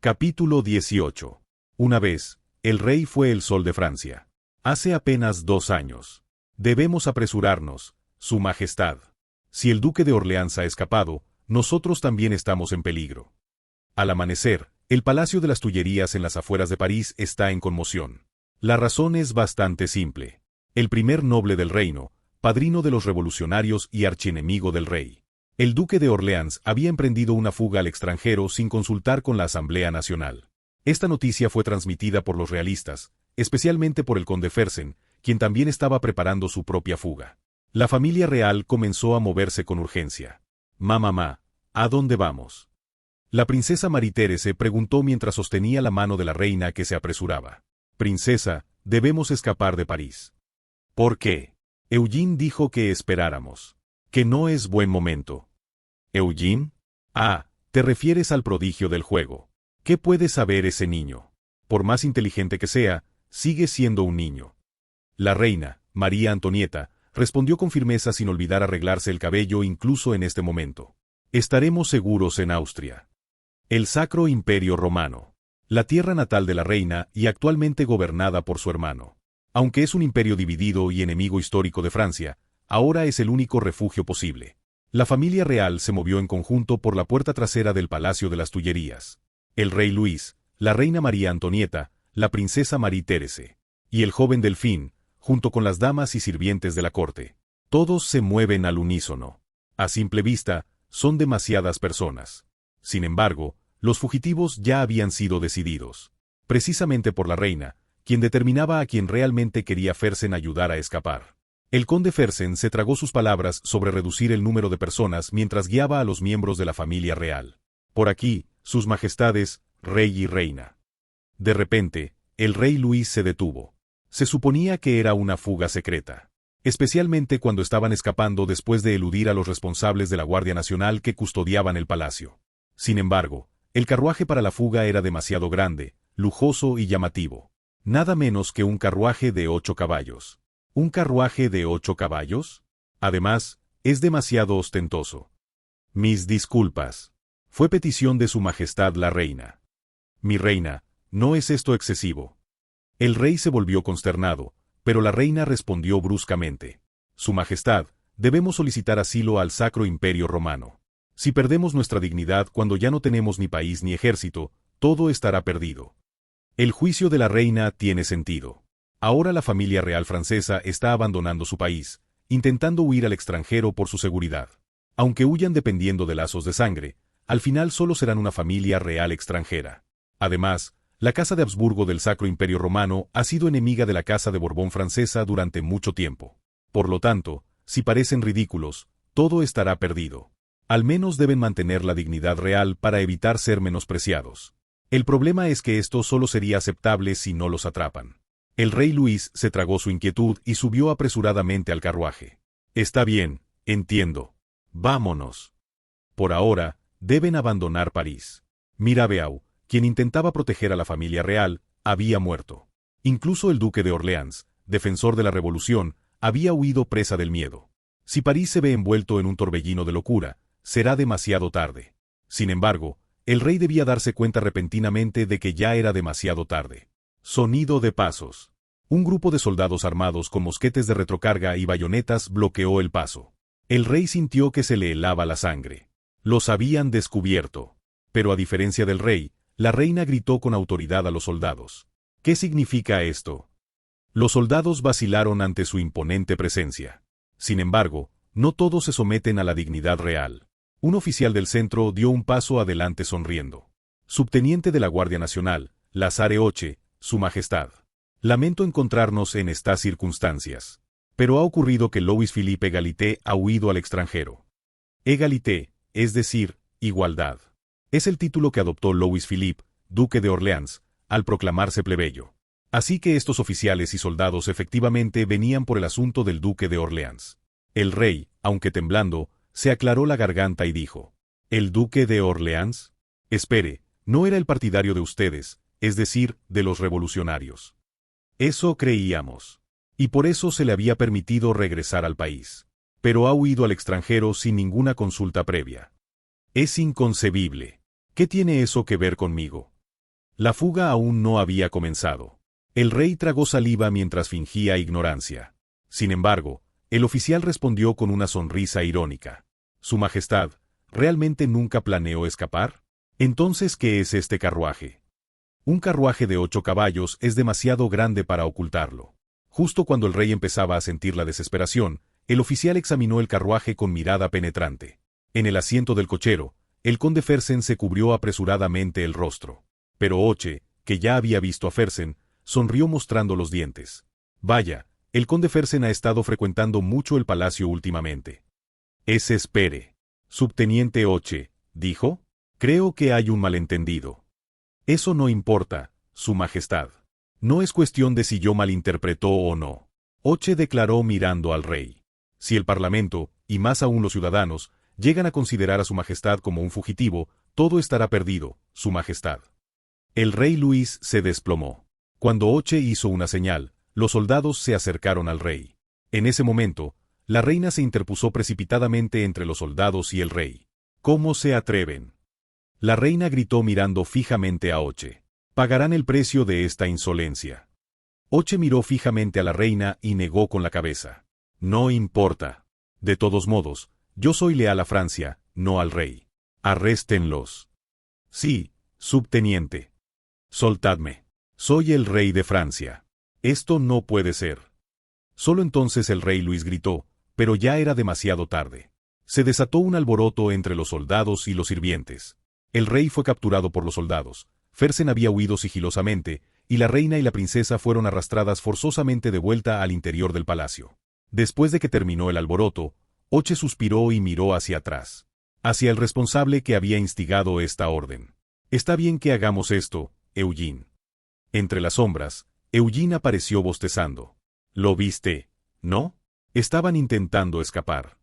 Capítulo 18. Una vez, el rey fue el sol de Francia. Hace apenas 2 años. Debemos apresurarnos, Su Majestad. Si el duque de Orleans ha escapado, nosotros también estamos en peligro. Al amanecer, el Palacio de las Tullerías en las afueras de París está en conmoción. La razón es bastante simple. El primer noble del reino, padrino de los revolucionarios y archienemigo del rey, el duque de Orleans había emprendido una fuga al extranjero sin consultar con la Asamblea Nacional. Esta noticia fue transmitida por los realistas, especialmente por el conde Fersen, quien también estaba preparando su propia fuga. La familia real comenzó a moverse con urgencia. Mamá, ¿a dónde vamos? La princesa Marie-Thérèse preguntó mientras sostenía la mano de la reina que se apresuraba. Princesa, debemos escapar de París. ¿Por qué? Eugene dijo que esperáramos. Que no es buen momento. ¿Eugene? Ah, te refieres al prodigio del juego. ¿Qué puede saber ese niño? Por más inteligente que sea, sigue siendo un niño. La reina, María Antonieta, respondió con firmeza sin olvidar arreglarse el cabello incluso en este momento. Estaremos seguros en Austria. El Sacro Imperio Romano. La tierra natal de la reina y actualmente gobernada por su hermano. Aunque es un imperio dividido y enemigo histórico de Francia, ahora es el único refugio posible. La familia real se movió en conjunto por la puerta trasera del Palacio de las Tullerías. El rey Luis, la reina María Antonieta, la princesa Marie-Thérèse y el joven Delfín, junto con las damas y sirvientes de la corte. Todos se mueven al unísono. A simple vista, son demasiadas personas. Sin embargo, los fugitivos ya habían sido decididos. Precisamente por la reina, quien determinaba a quien realmente quería Fersen ayudar a escapar. El conde Fersen se tragó sus palabras sobre reducir el número de personas mientras guiaba a los miembros de la familia real. Por aquí, sus majestades, rey y reina. De repente, el rey Luis se detuvo. Se suponía que era una fuga secreta. Especialmente cuando estaban escapando después de eludir a los responsables de la Guardia Nacional que custodiaban el palacio. Sin embargo, el carruaje para la fuga era demasiado grande, lujoso y llamativo. Nada menos que un carruaje de 8 caballos. ¿Un carruaje de 8 caballos? Además, es demasiado ostentoso. Mis disculpas. Fue petición de Su Majestad la reina. Mi reina, ¿no es esto excesivo? El rey se volvió consternado, pero la reina respondió bruscamente. Su Majestad, debemos solicitar asilo al Sacro Imperio Romano. Si perdemos nuestra dignidad cuando ya no tenemos ni país ni ejército, todo estará perdido. El juicio de la reina tiene sentido. Ahora la familia real francesa está abandonando su país, intentando huir al extranjero por su seguridad. Aunque huyan dependiendo de lazos de sangre, al final solo serán una familia real extranjera. Además, la Casa de Habsburgo del Sacro Imperio Romano ha sido enemiga de la Casa de Borbón francesa durante mucho tiempo. Por lo tanto, si parecen ridículos, todo estará perdido. Al menos deben mantener la dignidad real para evitar ser menospreciados. El problema es que esto solo sería aceptable si no los atrapan. El rey Luis se tragó su inquietud y subió apresuradamente al carruaje. Está bien, entiendo. Vámonos. Por ahora, deben abandonar París. Mirabeau, quien intentaba proteger a la familia real, había muerto. Incluso el duque de Orleans, defensor de la revolución, había huido presa del miedo. Si París se ve envuelto en un torbellino de locura, será demasiado tarde. Sin embargo, el rey debía darse cuenta repentinamente de que ya era demasiado tarde. Sonido de pasos. Un grupo de soldados armados con mosquetes de retrocarga y bayonetas bloqueó el paso. El rey sintió que se le helaba la sangre. Los habían descubierto. Pero a diferencia del rey, la reina gritó con autoridad a los soldados. ¿Qué significa esto? Los soldados vacilaron ante su imponente presencia. Sin embargo, no todos se someten a la dignidad real. Un oficial del centro dio un paso adelante sonriendo. Subteniente de la Guardia Nacional, Lazare Hoche, Su Majestad. Lamento encontrarnos en estas circunstancias. Pero ha ocurrido que Louis-Philippe Égalité ha huido al extranjero. Égalité, es decir, igualdad. Es el título que adoptó Louis-Philippe, duque de Orleans, al proclamarse plebeyo. Así que estos oficiales y soldados efectivamente venían por el asunto del duque de Orleans. El rey, aunque temblando, se aclaró la garganta y dijo: ¿El duque de Orleans? Espere, no era el partidario de ustedes, es decir, de los revolucionarios. Eso creíamos. Y por eso se le había permitido regresar al país. Pero ha huido al extranjero sin ninguna consulta previa. Es inconcebible. ¿Qué tiene eso que ver conmigo? La fuga aún no había comenzado. El rey tragó saliva mientras fingía ignorancia. Sin embargo, el oficial respondió con una sonrisa irónica. Su Majestad, ¿realmente nunca planeó escapar? Entonces, ¿qué es este carruaje? Un carruaje de 8 caballos es demasiado grande para ocultarlo. Justo cuando el rey empezaba a sentir la desesperación, el oficial examinó el carruaje con mirada penetrante. En el asiento del cochero, el conde Fersen se cubrió apresuradamente el rostro. Pero Oche, que ya había visto a Fersen, sonrió mostrando los dientes. Vaya, el conde Fersen ha estado frecuentando mucho el palacio últimamente. Espere. Subteniente Oche, dijo. Creo que hay un malentendido. Eso no importa, Su Majestad. No es cuestión de si yo malinterpretó o no. Oche declaró mirando al rey. Si el Parlamento, y más aún los ciudadanos, llegan a considerar a Su Majestad como un fugitivo, todo estará perdido, Su Majestad. El rey Luis se desplomó. Cuando Oche hizo una señal, los soldados se acercaron al rey. En ese momento, la reina se interpuso precipitadamente entre los soldados y el rey. ¿Cómo se atreven? La reina gritó mirando fijamente a Oche. Pagarán el precio de esta insolencia. Oche miró fijamente a la reina y negó con la cabeza. No importa. De todos modos, yo soy leal a Francia, no al rey. Arréstenlos. Sí, subteniente. Soltadme. Soy el rey de Francia. Esto no puede ser. Solo entonces el rey Luis gritó, pero ya era demasiado tarde. Se desató un alboroto entre los soldados y los sirvientes. El rey fue capturado por los soldados. Fersen había huido sigilosamente, y la reina y la princesa fueron arrastradas forzosamente de vuelta al interior del palacio. Después de que terminó el alboroto, Oche suspiró y miró hacia atrás. Hacia el responsable que había instigado esta orden. Está bien que hagamos esto, Eugene. Entre las sombras, Eugene apareció bostezando. ¿Lo viste, no? Estaban intentando escapar.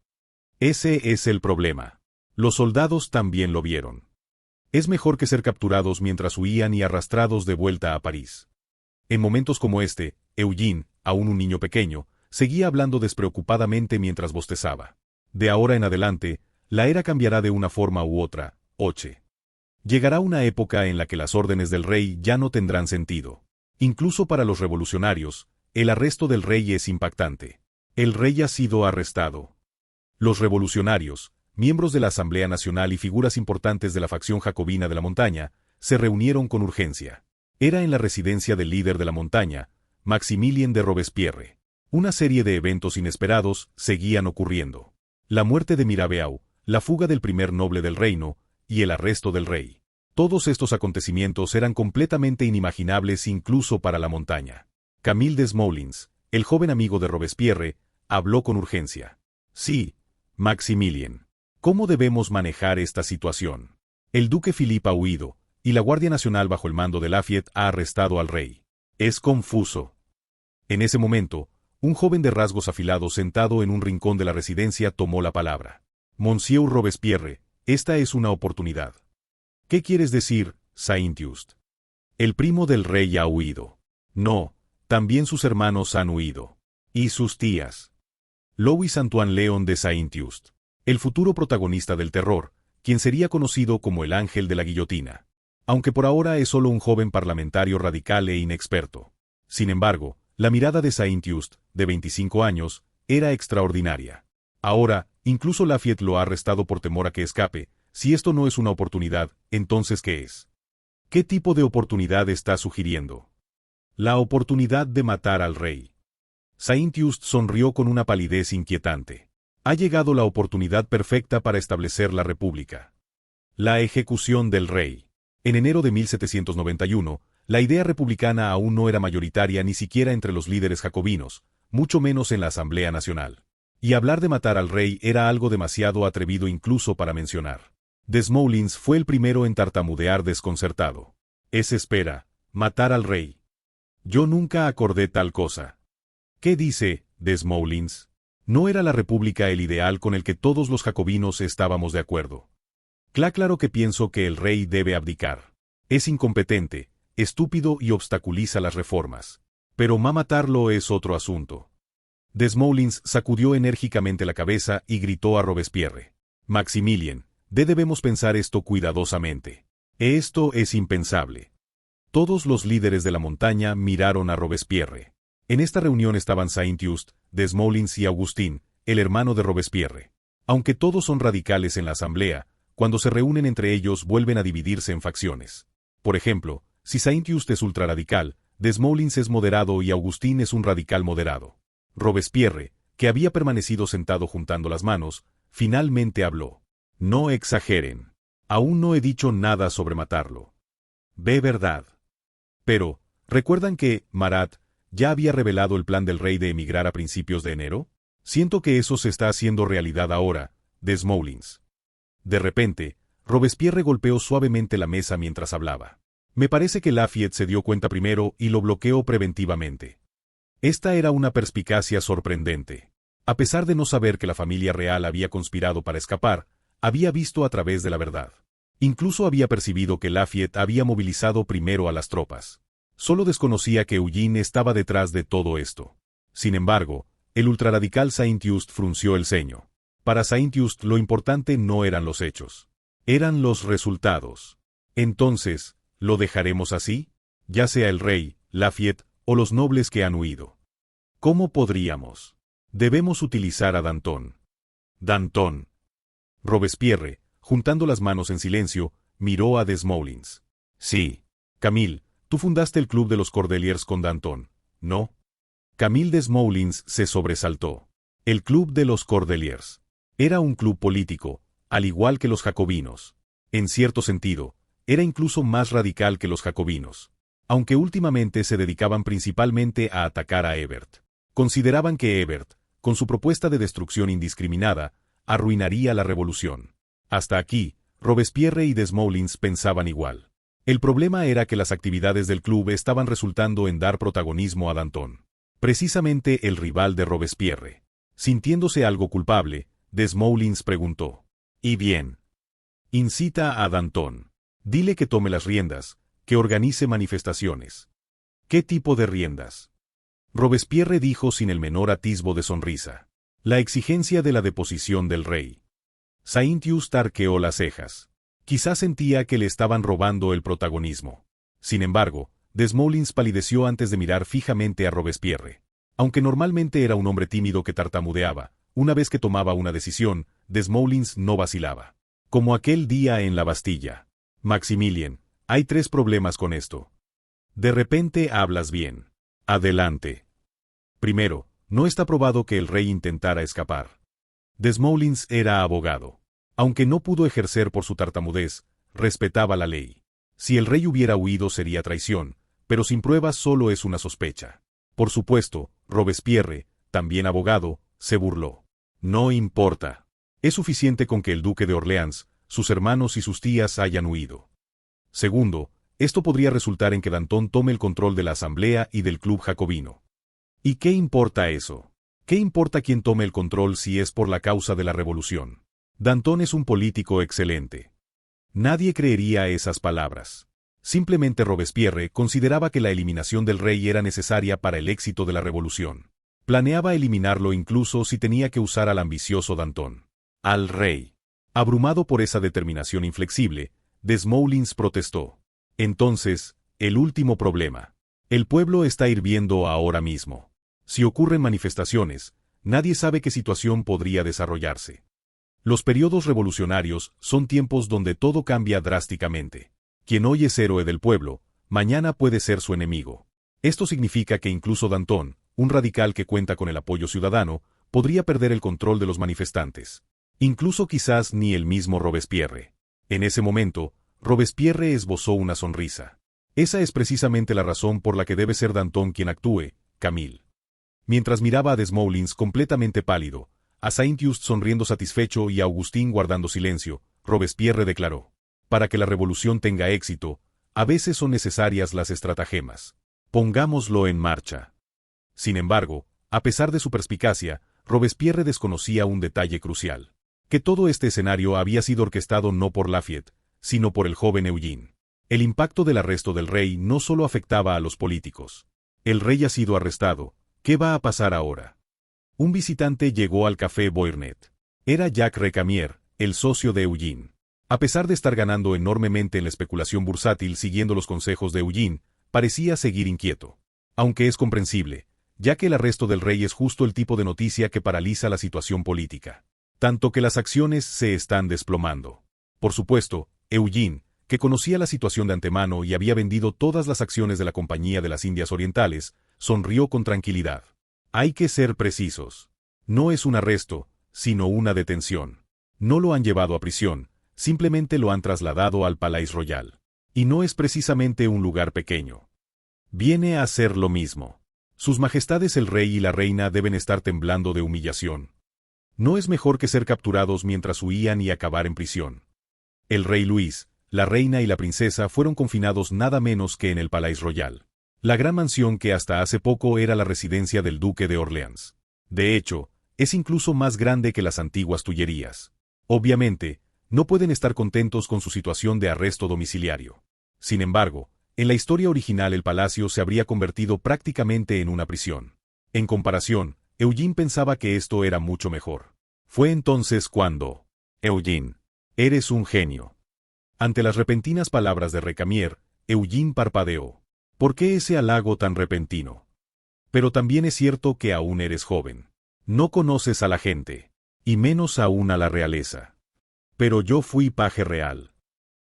Ese es el problema. Los soldados también lo vieron. Es mejor que ser capturados mientras huían y arrastrados de vuelta a París. En momentos como este, Eugene, aún un niño pequeño, seguía hablando despreocupadamente mientras bostezaba. De ahora en adelante, la era cambiará de una forma u otra, Oche. Llegará una época en la que las órdenes del rey ya no tendrán sentido. Incluso para los revolucionarios, el arresto del rey es impactante. El rey ha sido arrestado. Los revolucionarios, miembros de la Asamblea Nacional y figuras importantes de la facción jacobina de la montaña, se reunieron con urgencia. Era en la residencia del líder de la montaña, Maximilien de Robespierre. Una serie de eventos inesperados seguían ocurriendo. La muerte de Mirabeau, la fuga del primer noble del reino, y el arresto del rey. Todos estos acontecimientos eran completamente inimaginables incluso para la montaña. Camille Desmoulins, el joven amigo de Robespierre, habló con urgencia. Sí, Maximilien. ¿Cómo debemos manejar esta situación? El duque Philippe ha huido, y la Guardia Nacional bajo el mando de Lafayette ha arrestado al rey. Es confuso. En ese momento, un joven de rasgos afilados sentado en un rincón de la residencia tomó la palabra. Monsieur Robespierre, esta es una oportunidad. ¿Qué quieres decir, Saint-Just? El primo del rey ha huido. No, también sus hermanos han huido. Y sus tías. Louis Antoine Léon de Saint-Just, el futuro protagonista del terror, quien sería conocido como el ángel de la guillotina. Aunque por ahora es solo un joven parlamentario radical e inexperto. Sin embargo, la mirada de Saint-Just, de 25 años, era extraordinaria. Ahora, incluso Lafayette lo ha arrestado por temor a que escape. Si esto no es una oportunidad, ¿entonces qué es? ¿Qué tipo de oportunidad está sugiriendo? La oportunidad de matar al rey. Saint-Just sonrió con una palidez inquietante. Ha llegado la oportunidad perfecta para establecer la república. La ejecución del rey. En enero de 1791, la idea republicana aún no era mayoritaria ni siquiera entre los líderes jacobinos, mucho menos en la Asamblea Nacional. Y hablar de matar al rey era algo demasiado atrevido incluso para mencionar. Desmoulins fue el primero en tartamudear desconcertado. Espera, matar al rey. Yo nunca acordé tal cosa. ¿Qué dice, Desmoulins? ¿No era la república el ideal con el que todos los jacobinos estábamos de acuerdo? Claro que pienso que el rey debe abdicar. Es incompetente, estúpido y obstaculiza las reformas. Pero matarlo es otro asunto. Desmoulins sacudió enérgicamente la cabeza y gritó a Robespierre. Maximilien, debemos pensar esto cuidadosamente. Esto es impensable. Todos los líderes de la montaña miraron a Robespierre. En esta reunión estaban Saint-Just, Desmoulins y Augustin, el hermano de Robespierre. Aunque todos son radicales en la asamblea, cuando se reúnen entre ellos vuelven a dividirse en facciones. Por ejemplo, si Saint-Just es ultraradical, Desmoulins es moderado y Augustin es un radical moderado. Robespierre, que había permanecido sentado juntando las manos, finalmente habló. No exageren. Aún no he dicho nada sobre matarlo. Ve verdad. Pero, ¿recuerdan que Marat ya había revelado el plan del rey de emigrar a principios de enero? Siento que eso se está haciendo realidad ahora, Desmoulins. De repente, Robespierre golpeó suavemente la mesa mientras hablaba. Me parece que Lafayette se dio cuenta primero y lo bloqueó preventivamente. Esta era una perspicacia sorprendente. A pesar de no saber que la familia real había conspirado para escapar, había visto a través de la verdad. Incluso había percibido que Lafayette había movilizado primero a las tropas. Solo desconocía que Eugene estaba detrás de todo esto. Sin embargo, el ultraradical Saint-Just frunció el ceño. Para Saint-Just lo importante no eran los hechos. Eran los resultados. Entonces, ¿lo dejaremos así? Ya sea el rey, Lafayette o los nobles que han huido. ¿Cómo podríamos? Debemos utilizar a Danton. Danton. Robespierre, juntando las manos en silencio, miró a Desmoulins. Sí. Camille, tú fundaste el club de los Cordeliers con Danton, ¿no? Camille Desmoulins se sobresaltó. El club de los Cordeliers. Era un club político, al igual que los jacobinos. En cierto sentido, era incluso más radical que los jacobinos. Aunque últimamente se dedicaban principalmente a atacar a Hebert. Consideraban que Hebert, con su propuesta de destrucción indiscriminada, arruinaría la revolución. Hasta aquí, Robespierre y Desmoulins pensaban igual. El problema era que las actividades del club estaban resultando en dar protagonismo a Danton. Precisamente el rival de Robespierre. Sintiéndose algo culpable, Desmoulins preguntó. ¿Y bien? Incita a Danton. Dile que tome las riendas, que organice manifestaciones. ¿Qué tipo de riendas? Robespierre dijo sin el menor atisbo de sonrisa. La exigencia de la deposición del rey. Saint-Just arqueó las cejas. Quizás sentía que le estaban robando el protagonismo. Sin embargo, Desmoulins palideció antes de mirar fijamente a Robespierre. Aunque normalmente era un hombre tímido que tartamudeaba, una vez que tomaba una decisión, Desmoulins no vacilaba. Como aquel día en la Bastilla. Maximilien, hay 3 problemas con esto. De repente hablas bien. Adelante. Primero, no está probado que el rey intentara escapar. Desmoulins era abogado. Aunque no pudo ejercer por su tartamudez, respetaba la ley. Si el rey hubiera huido sería traición, pero sin pruebas solo es una sospecha. Por supuesto, Robespierre, también abogado, se burló. No importa. Es suficiente con que el duque de Orleans, sus hermanos y sus tías hayan huido. Segundo, esto podría resultar en que Danton tome el control de la asamblea y del club jacobino. ¿Y qué importa eso? ¿Qué importa quién tome el control si es por la causa de la revolución? Danton es un político excelente. Nadie creería esas palabras. Simplemente Robespierre consideraba que la eliminación del rey era necesaria para el éxito de la revolución. Planeaba eliminarlo incluso si tenía que usar al ambicioso Danton. Al rey. Abrumado por esa determinación inflexible, Desmoulins protestó. Entonces, el último problema. El pueblo está hirviendo ahora mismo. Si ocurren manifestaciones, nadie sabe qué situación podría desarrollarse. Los periodos revolucionarios son tiempos donde todo cambia drásticamente. Quien hoy es héroe del pueblo, mañana puede ser su enemigo. Esto significa que incluso Danton, un radical que cuenta con el apoyo ciudadano, podría perder el control de los manifestantes. Incluso quizás ni el mismo Robespierre. En ese momento, Robespierre esbozó una sonrisa. Esa es precisamente la razón por la que debe ser Danton quien actúe, Camille. Mientras miraba a Desmoulins completamente pálido, a Saint-Just sonriendo satisfecho y a Augustin guardando silencio, Robespierre declaró. Para que la revolución tenga éxito, a veces son necesarias las estratagemas. Pongámoslo en marcha. Sin embargo, a pesar de su perspicacia, Robespierre desconocía un detalle crucial. Que todo este escenario había sido orquestado no por Lafayette, sino por el joven Eugene. El impacto del arresto del rey no solo afectaba a los políticos. El rey ha sido arrestado. ¿Qué va a pasar ahora? Un visitante llegó al café Boyernet. Era Jacques Recamier, el socio de Eugene. A pesar de estar ganando enormemente en la especulación bursátil siguiendo los consejos de Eugene, parecía seguir inquieto. Aunque es comprensible, ya que el arresto del rey es justo el tipo de noticia que paraliza la situación política. Tanto que las acciones se están desplomando. Por supuesto, Eugene, que conocía la situación de antemano y había vendido todas las acciones de la Compañía de las Indias Orientales, sonrió con tranquilidad. Hay que ser precisos. No es un arresto, sino una detención. No lo han llevado a prisión, simplemente lo han trasladado al Palais Royal. Y no es precisamente un lugar pequeño. Viene a ser lo mismo. Sus majestades el rey y la reina deben estar temblando de humillación. No es mejor que ser capturados mientras huían y acabar en prisión. El rey Luis, la reina y la princesa fueron confinados nada menos que en el Palais Royal, la gran mansión que hasta hace poco era la residencia del duque de Orleans. De hecho, es incluso más grande que las antiguas Tullerías. Obviamente, no pueden estar contentos con su situación de arresto domiciliario. Sin embargo, en la historia original el palacio se habría convertido prácticamente en una prisión. En comparación, Eugene pensaba que esto era mucho mejor. Fue entonces cuando... Eugene, eres un genio. Ante las repentinas palabras de Recamier, Eugene parpadeó. ¿Por qué ese halago tan repentino? Pero también es cierto que aún eres joven. No conoces a la gente, y menos aún a la realeza. Pero yo fui paje real.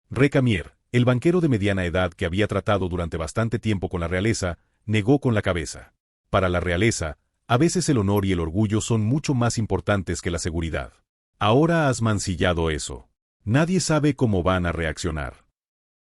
Recamier, el banquero de mediana edad que había tratado durante bastante tiempo con la realeza, negó con la cabeza. Para la realeza, a veces el honor y el orgullo son mucho más importantes que la seguridad. Ahora has mancillado eso. Nadie sabe cómo van a reaccionar.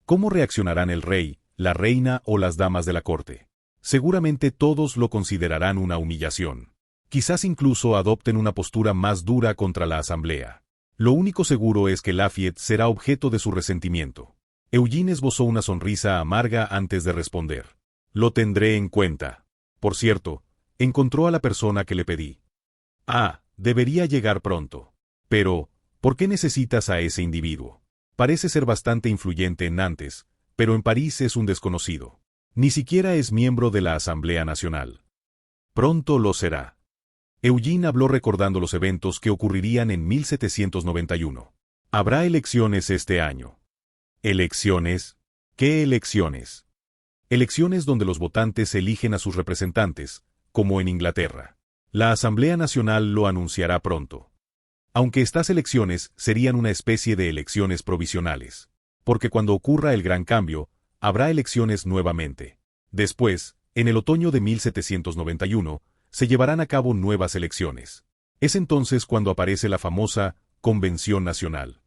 ¿Cómo reaccionarán el rey, la reina o las damas de la corte? Seguramente todos lo considerarán una humillación. Quizás incluso adopten una postura más dura contra la asamblea. Lo único seguro es que Lafayette será objeto de su resentimiento. Eugene esbozó una sonrisa amarga antes de responder. Lo tendré en cuenta. Por cierto, encontró a la persona que le pedí. Debería llegar pronto. Pero, ¿por qué necesitas a ese individuo? Parece ser bastante influyente en Nantes, pero en París es un desconocido. Ni siquiera es miembro de la Asamblea Nacional. Pronto lo será. Eugene habló recordando los eventos que ocurrirían en 1791. Habrá elecciones este año. ¿Elecciones? ¿Qué elecciones? Elecciones donde los votantes eligen a sus representantes, como en Inglaterra. La Asamblea Nacional lo anunciará pronto. Aunque estas elecciones serían una especie de elecciones provisionales. Porque cuando ocurra el gran cambio, habrá elecciones nuevamente. Después, en el otoño de 1791, se llevarán a cabo nuevas elecciones. Es entonces cuando aparece la famosa Convención Nacional.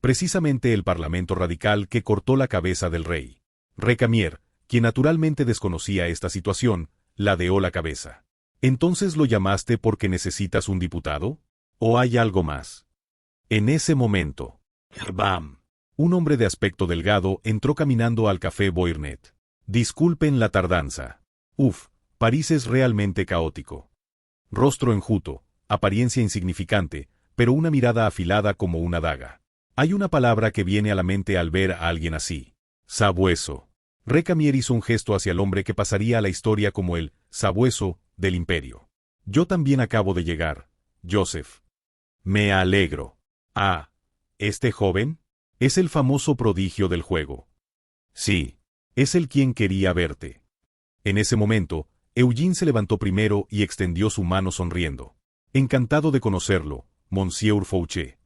Precisamente el Parlamento radical que cortó la cabeza del rey. Recamier, quien naturalmente desconocía esta situación, ladeó la cabeza. ¿Entonces lo llamaste porque necesitas un diputado? ¿O hay algo más? En ese momento, ¡bam! Un hombre de aspecto delgado entró caminando al café Boirnet. Disculpen la tardanza. París es realmente caótico. Rostro enjuto, apariencia insignificante, pero una mirada afilada como una daga. Hay una palabra que viene a la mente al ver a alguien así. Sabueso. Recamier hizo un gesto hacia el hombre que pasaría a la historia como el sabueso del imperio. Yo también acabo de llegar, Joseph. Me alegro. ¿Este joven? Es el famoso prodigio del juego. Sí, es el quien quería verte. En ese momento, Eugene se levantó primero y extendió su mano sonriendo. Encantado de conocerlo, Monsieur Fouché.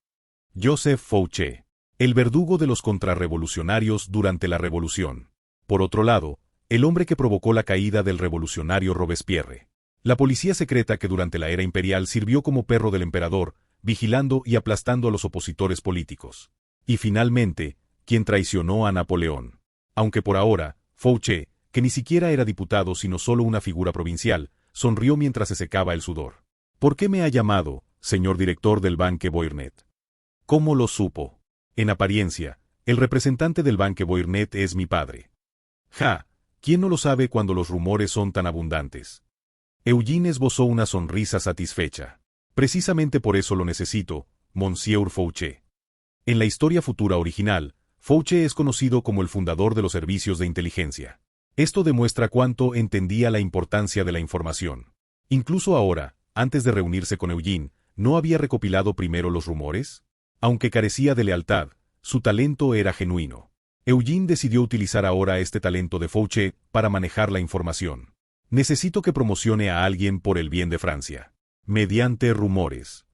Joseph Fouché, el verdugo de los contrarrevolucionarios durante la Revolución. Por otro lado, el hombre que provocó la caída del revolucionario Robespierre. La policía secreta que durante la era imperial sirvió como perro del emperador, vigilando y aplastando a los opositores políticos. Y finalmente, quien traicionó a Napoleón. Aunque por ahora, Fouché, que ni siquiera era diputado sino solo una figura provincial, sonrió mientras se secaba el sudor. ¿Por qué me ha llamado, señor director del Banque Boirnet? ¿Cómo lo supo? En apariencia, el representante del Banque Boirnet es mi padre. ¿Quién no lo sabe cuando los rumores son tan abundantes? Eugene esbozó una sonrisa satisfecha. Precisamente por eso lo necesito, Monsieur Fouché. En la historia futura original, Fouché es conocido como el fundador de los servicios de inteligencia. Esto demuestra cuánto entendía la importancia de la información. Incluso ahora, antes de reunirse con Eugene, ¿no había recopilado primero los rumores? Aunque carecía de lealtad, Su talento era genuino. Eugene decidió utilizar ahora este talento de Fouché para manejar la información. Necesito que promocione a alguien por el bien de Francia. Mediante rumores.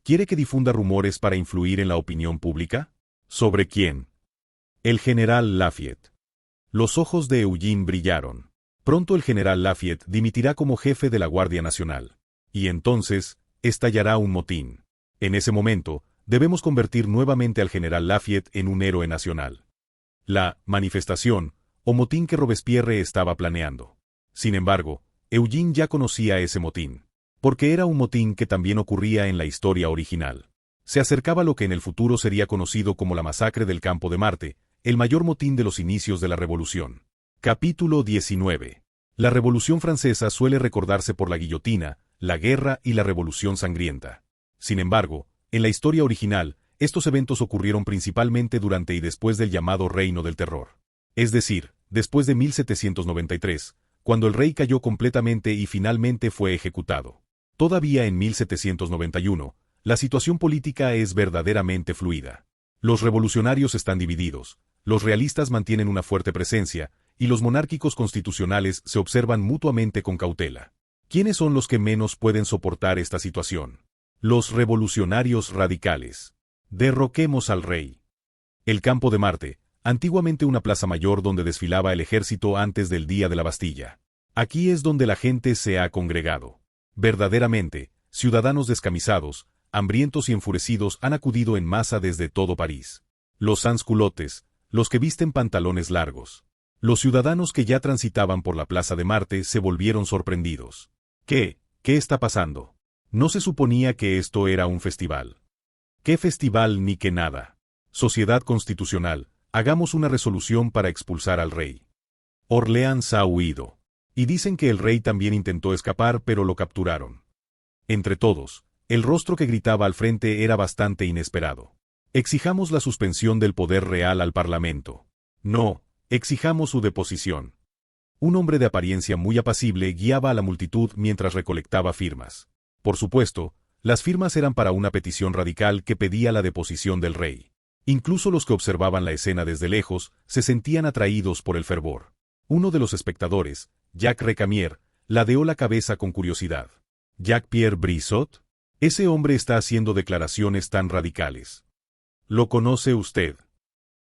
¿Quiere que difunda rumores para influir en la opinión pública? ¿Sobre quién? El general Lafayette. Los ojos de Eugene brillaron. Pronto el general Lafayette dimitirá como jefe de la Guardia Nacional. Y entonces, estallará un motín. En ese momento, debemos convertir nuevamente al general Lafayette en un héroe nacional. La manifestación, o motín que Robespierre estaba planeando. Sin embargo, Eugene ya conocía ese motín. Porque era un motín que también ocurría en la historia original. Se acercaba lo que en el futuro sería conocido como la masacre del Campo de Marte, el mayor motín de los inicios de la Revolución. Capítulo 19. La Revolución Francesa suele recordarse por la guillotina, la guerra y la Revolución Sangrienta. Sin embargo, en la historia original, estos eventos ocurrieron principalmente durante y después del llamado Reino del Terror. Es decir, después de 1793, cuando el rey cayó completamente y finalmente fue ejecutado. Todavía en 1791, la situación política es verdaderamente fluida. Los revolucionarios están divididos, los realistas mantienen una fuerte presencia, y los monárquicos constitucionales se observan mutuamente con cautela. ¿Quiénes son los que menos pueden soportar esta situación? Los revolucionarios radicales. Derroquemos al rey. El Campo de Marte, antiguamente una plaza mayor donde desfilaba el ejército antes del día de la Bastilla. Aquí es donde la gente se ha congregado. Verdaderamente, ciudadanos descamisados, hambrientos y enfurecidos han acudido en masa desde todo París. Los sans-culottes, los que visten pantalones largos. Los ciudadanos que ya transitaban por la Plaza de Marte se volvieron sorprendidos. ¿Qué está pasando? No se suponía que esto era un festival. ¿Qué festival ni qué nada? Sociedad constitucional, hagamos una resolución para expulsar al rey. Orleans ha huido. Y dicen que el rey también intentó escapar pero lo capturaron. Entre todos, el rostro que gritaba al frente era bastante inesperado. Exijamos la suspensión del poder real al Parlamento. No, exijamos su deposición. Un hombre de apariencia muy apacible guiaba a la multitud mientras recolectaba firmas. Por supuesto, las firmas eran para una petición radical que pedía la deposición del rey. Incluso los que observaban la escena desde lejos se sentían atraídos por el fervor. Uno de los espectadores, Jacques Recamier, ladeó la cabeza con curiosidad. ¿Jacques-Pierre Brissot? Ese hombre está haciendo declaraciones tan radicales. ¿Lo conoce usted?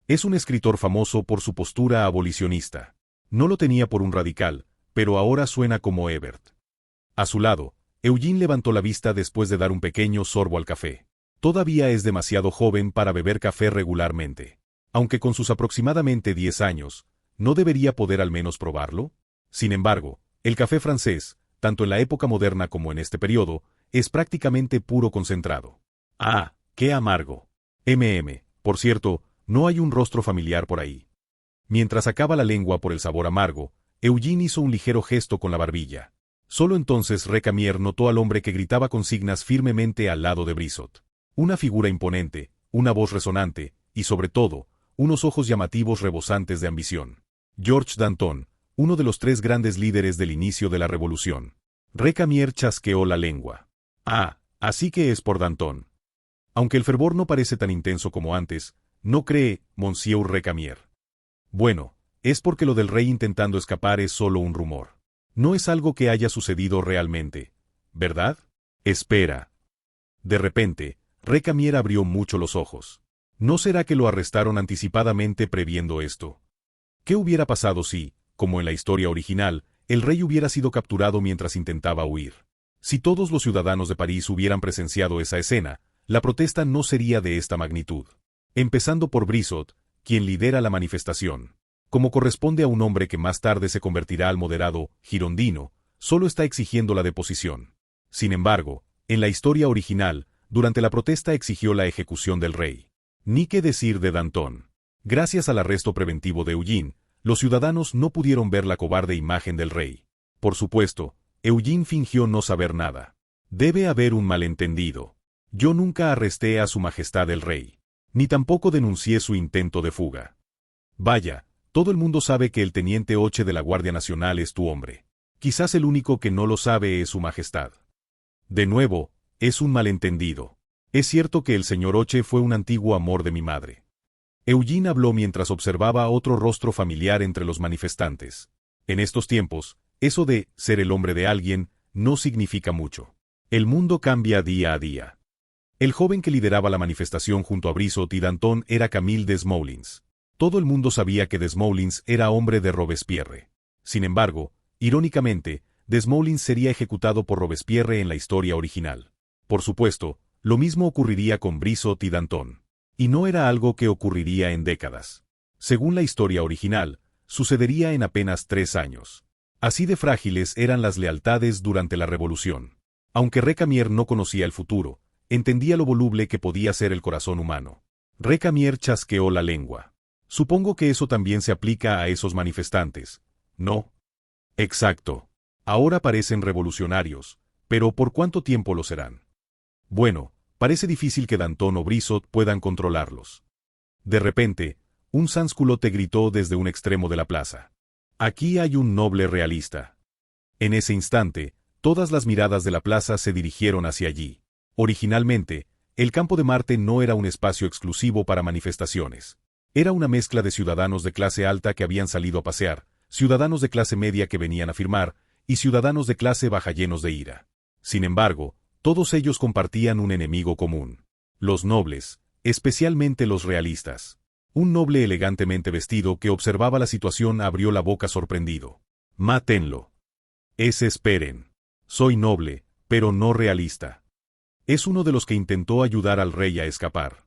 Es un escritor famoso por su postura abolicionista. No lo tenía por un radical, pero ahora suena como Ebert. A su lado, Eugene levantó la vista después de dar un pequeño sorbo al café. Todavía es demasiado joven para beber café regularmente. Aunque con sus aproximadamente 10 años, ¿no debería poder al menos probarlo? Sin embargo, el café francés, tanto en la época moderna como en este periodo, es prácticamente puro concentrado. ¡Ah, qué amargo! Por cierto, no hay un rostro familiar por ahí. Mientras sacaba la lengua por el sabor amargo, Eugene hizo un ligero gesto con la barbilla. Solo entonces Recamier notó al hombre que gritaba consignas firmemente al lado de Brissot. Una figura imponente, una voz resonante, y sobre todo, unos ojos llamativos rebosantes de ambición. Georges Danton, uno de los 3 grandes líderes del inicio de la revolución. Recamier chasqueó la lengua. Ah, así que es por Danton. Aunque el fervor no parece tan intenso como antes, ¿no cree, Monsieur Recamier? Bueno, es porque lo del rey intentando escapar es solo un rumor. No es algo que haya sucedido realmente, ¿verdad? Espera. De repente, Recamier abrió mucho los ojos. ¿No será que lo arrestaron anticipadamente previendo esto? ¿Qué hubiera pasado si, como en la historia original, el rey hubiera sido capturado mientras intentaba huir? Si todos los ciudadanos de París hubieran presenciado esa escena, la protesta no sería de esta magnitud. Empezando por Brissot, quien lidera la manifestación. Como corresponde a un hombre que más tarde se convertirá al moderado girondino, solo está exigiendo la deposición. Sin embargo, en la historia original, durante la protesta exigió la ejecución del rey. Ni qué decir de Danton. Gracias al arresto preventivo de Eugene, los ciudadanos no pudieron ver la cobarde imagen del rey. Por supuesto, Eugene fingió no saber nada. Debe haber un malentendido. Yo nunca arresté a su majestad el rey. Ni tampoco denuncié su intento de fuga. Vaya, todo el mundo sabe que el teniente Hoche de la Guardia Nacional es tu hombre. Quizás el único que no lo sabe es su majestad. De nuevo, es un malentendido. Es cierto que el señor Oche fue un antiguo amor de mi madre. Eugene habló mientras observaba otro rostro familiar entre los manifestantes. En estos tiempos, eso de ser el hombre de alguien no significa mucho. El mundo cambia día a día. El joven que lideraba la manifestación junto a Brissot y Danton era Camille Desmoulins. Todo el mundo sabía que Desmoulins era hombre de Robespierre. Sin embargo, irónicamente, Desmoulins sería ejecutado por Robespierre en la historia original. Por supuesto, lo mismo ocurriría con Brissot y Danton. Y no era algo que ocurriría en décadas. Según la historia original, sucedería en apenas 3 años. Así de frágiles eran las lealtades durante la Revolución. Aunque Recamier no conocía el futuro, entendía lo voluble que podía ser el corazón humano. Recamier chasqueó la lengua. Supongo que eso también se aplica a esos manifestantes, ¿no? Exacto. Ahora parecen revolucionarios, pero ¿por cuánto tiempo lo serán? Bueno, parece difícil que Danton o Brissot puedan controlarlos. De repente, un sansculote gritó desde un extremo de la plaza. Aquí hay un noble realista. En ese instante, todas las miradas de la plaza se dirigieron hacia allí. Originalmente, el Campo de Marte no era un espacio exclusivo para manifestaciones. Era una mezcla de ciudadanos de clase alta que habían salido a pasear, ciudadanos de clase media que venían a firmar, y ciudadanos de clase baja llenos de ira. Sin embargo, todos ellos compartían un enemigo común. Los nobles, especialmente los realistas. Un noble elegantemente vestido que observaba la situación abrió la boca sorprendido. «Mátenlo». Esperen. Soy noble, pero no realista. Es uno de los que intentó ayudar al rey a escapar.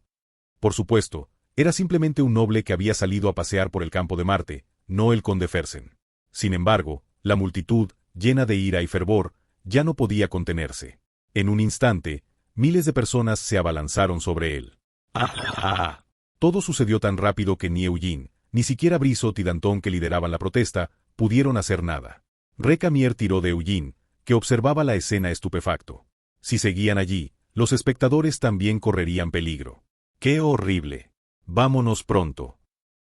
Por supuesto, era simplemente un noble que había salido a pasear por el Campo de Marte, no el conde Fersen. Sin embargo, la multitud, llena de ira y fervor, ya no podía contenerse. En un instante, miles de personas se abalanzaron sobre él. ¡Ah! Todo sucedió tan rápido que ni Eugene, ni siquiera Brissot y Danton, que lideraban la protesta, pudieron hacer nada. Recamier tiró de Eugene, que observaba la escena estupefacto. Si seguían allí, los espectadores también correrían peligro. ¡Qué horrible! Vámonos pronto.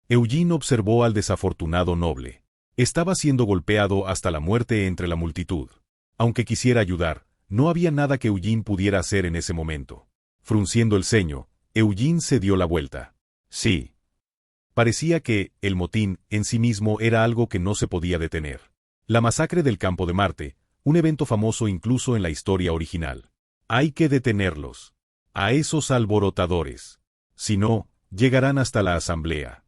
Eugene observó al desafortunado noble. Estaba siendo golpeado hasta la muerte entre la multitud. Aunque quisiera ayudar, no había nada que Eugene pudiera hacer en ese momento. Frunciendo el ceño, Eugene se dio la vuelta. Sí. Parecía que, el motín, en sí mismo era algo que no se podía detener. La masacre del Campo de Marte, un evento famoso incluso en la historia original. Hay que detenerlos. A esos alborotadores. Si no, llegarán hasta la Asamblea.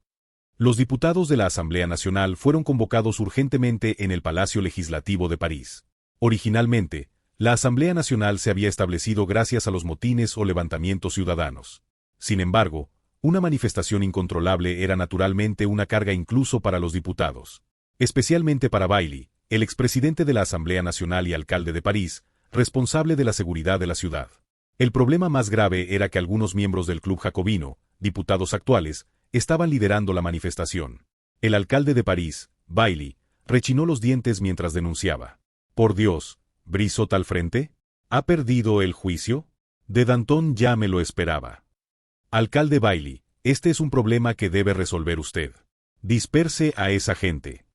Los diputados de la Asamblea Nacional fueron convocados urgentemente en el Palacio Legislativo de París. Originalmente, la Asamblea Nacional se había establecido gracias a los motines o levantamientos ciudadanos. Sin embargo, una manifestación incontrolable era naturalmente una carga incluso para los diputados. Especialmente para Bailly, el expresidente de la Asamblea Nacional y alcalde de París, responsable de la seguridad de la ciudad. El problema más grave era que algunos miembros del Club Jacobino, diputados actuales, estaban liderando la manifestación. El alcalde de París, Bailly, rechinó los dientes mientras denunciaba. «Por Dios, ¿Brissot al frente? ¿Ha perdido el juicio? De Danton ya me lo esperaba». «Alcalde Bailly, este es un problema que debe resolver usted. Disperse a esa gente».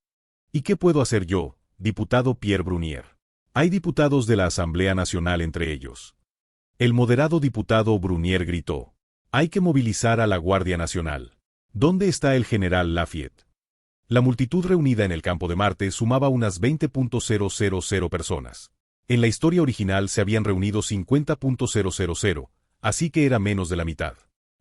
«¿Y qué puedo hacer yo, diputado Pierre Brunier? Hay diputados de la Asamblea Nacional entre ellos». El moderado diputado Brunier gritó. «Hay que movilizar a la Guardia Nacional. ¿Dónde está el general Lafayette?» La multitud reunida en el Campo de Marte sumaba unas 20.000 personas. En la historia original se habían reunido 50.000, así que era menos de la mitad.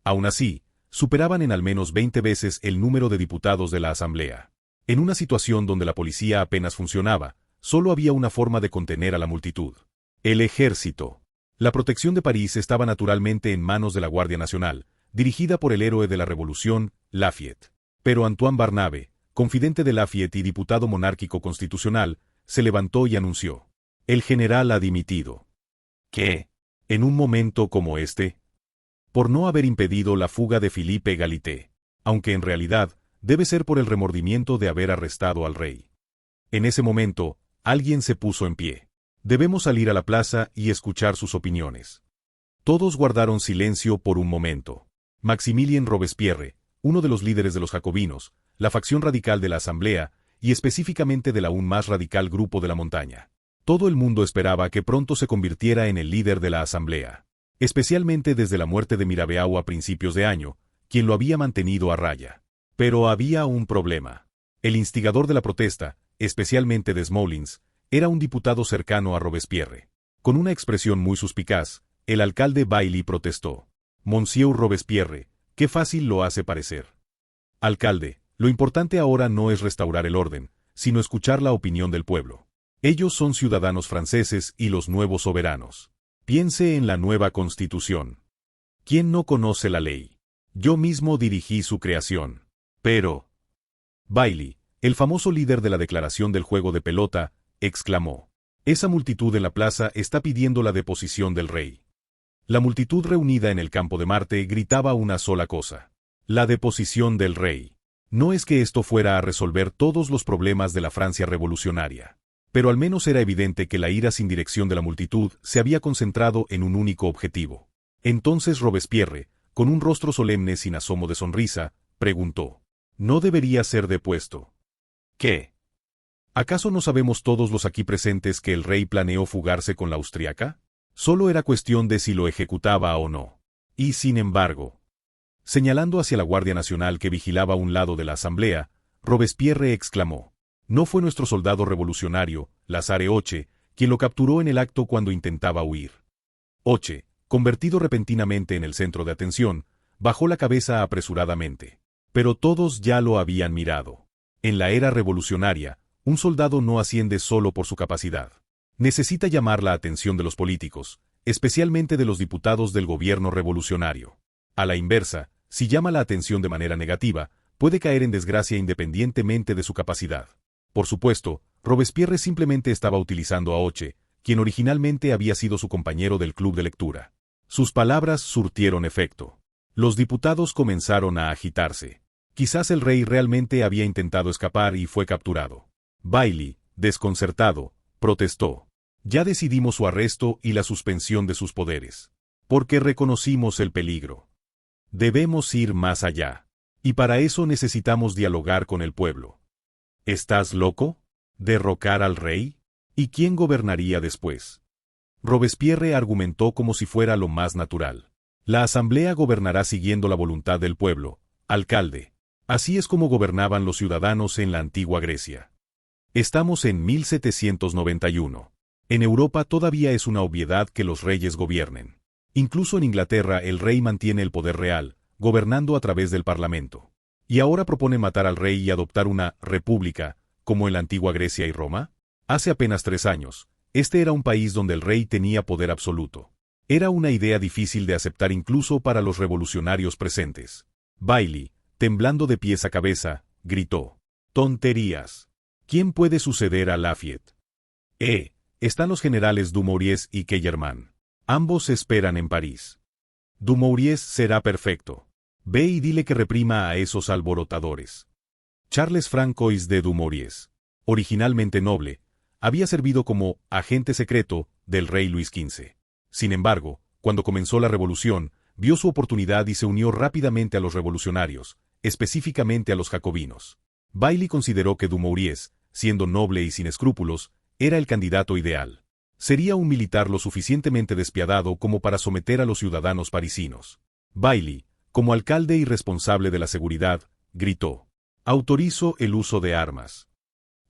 Aún así, superaban en al menos 20 veces el número de diputados de la Asamblea. En una situación donde la policía apenas funcionaba, solo había una forma de contener a la multitud: el ejército. La protección de París estaba naturalmente en manos de la Guardia Nacional, dirigida por el héroe de la Revolución, Lafayette. Pero Antoine Barnave, confidente de Lafayette y diputado monárquico constitucional, se levantó y anunció: «El general ha dimitido». ¿Qué? ¿En un momento como este? Por no haber impedido la fuga de Philippe Égalité, aunque en realidad debe ser por el remordimiento de haber arrestado al rey. En ese momento, alguien se puso en pie. «Debemos salir a la plaza y escuchar sus opiniones». Todos guardaron silencio por un momento. Maximilien Robespierre, uno de los líderes de los jacobinos, la facción radical de la Asamblea, y específicamente del aún más radical Grupo de la Montaña. Todo el mundo esperaba que pronto se convirtiera en el líder de la Asamblea. especialmente desde la muerte de Mirabeau a principios de año, quien lo había mantenido a raya. Pero había un problema. El instigador de la protesta, especialmente de Smoulins, era un diputado cercano a Robespierre. Con una expresión muy suspicaz, el alcalde Bailly protestó. «Monsieur Robespierre, qué fácil lo hace parecer. Alcalde, lo importante ahora no es restaurar el orden, sino escuchar la opinión del pueblo. Ellos son ciudadanos franceses y los nuevos soberanos. Piense en la nueva Constitución. ¿Quién no conoce la ley? Yo mismo dirigí su creación. Pero...» Bailly, el famoso líder de la declaración del juego de pelota, exclamó. «Esa multitud en la plaza está pidiendo la deposición del rey». La multitud reunida en el campo de Marte gritaba una sola cosa: la deposición del rey. No es que esto fuera a resolver todos los problemas de la Francia revolucionaria, pero al menos era evidente que la ira sin dirección de la multitud se había concentrado en un único objetivo. Entonces Robespierre, con un rostro solemne sin asomo de sonrisa, preguntó: «¿No debería ser depuesto?» «¿Qué? ¿Acaso no sabemos todos los aquí presentes que el rey planeó fugarse con la austriaca? Solo era cuestión de si lo ejecutaba o no. Y sin embargo...» Señalando hacia la Guardia Nacional que vigilaba a un lado de la asamblea, Robespierre exclamó: «No fue nuestro soldado revolucionario, Lazare Hoche, quien lo capturó en el acto cuando intentaba huir». Hoche, convertido repentinamente en el centro de atención, bajó la cabeza apresuradamente. Pero todos ya lo habían mirado. En la era revolucionaria, un soldado no asciende solo por su capacidad. Necesita llamar la atención de los políticos, especialmente de los diputados del gobierno revolucionario. A la inversa, si llama la atención de manera negativa, puede caer en desgracia independientemente de su capacidad. Por supuesto, Robespierre simplemente estaba utilizando a Hoche, quien originalmente había sido su compañero del club de lectura. Sus palabras surtieron efecto. Los diputados comenzaron a agitarse. Quizás el rey realmente había intentado escapar y fue capturado. Bailly, desconcertado, protestó: «Ya decidimos su arresto y la suspensión de sus poderes. Porque reconocimos el peligro. Debemos ir más allá. Y para eso necesitamos dialogar con el pueblo». «¿Estás loco? ¿Derrocar al rey? ¿Y quién gobernaría después?» Robespierre argumentó como si fuera lo más natural. «La asamblea gobernará siguiendo la voluntad del pueblo, alcalde. Así es como gobernaban los ciudadanos en la antigua Grecia. Estamos en 1791. En Europa todavía es una obviedad que los reyes gobiernen. Incluso en Inglaterra el rey mantiene el poder real, gobernando a través del parlamento. ¿Y ahora propone matar al rey y adoptar una república, como en la antigua Grecia y Roma? Hace apenas 3 años, este era un país donde el rey tenía poder absoluto. Era una idea difícil de aceptar incluso para los revolucionarios presentes. Bailly, temblando de pies a cabeza, gritó: «¡Tonterías! ¿Quién puede suceder a Lafayette? Están los generales Dumouriez y Kellerman. Ambos esperan en París. Dumouriez será perfecto. Ve y dile que reprima a esos alborotadores». Charles Francois de Dumouriez, originalmente noble, había servido como agente secreto del rey Luis XV. Sin embargo, cuando comenzó la revolución, vio su oportunidad y se unió rápidamente a los revolucionarios, específicamente a los jacobinos. Bailly consideró que Dumouriez, siendo noble y sin escrúpulos, era el candidato ideal. Sería un militar lo suficientemente despiadado como para someter a los ciudadanos parisinos. Bailly, como alcalde y responsable de la seguridad, gritó: «Autorizo el uso de armas».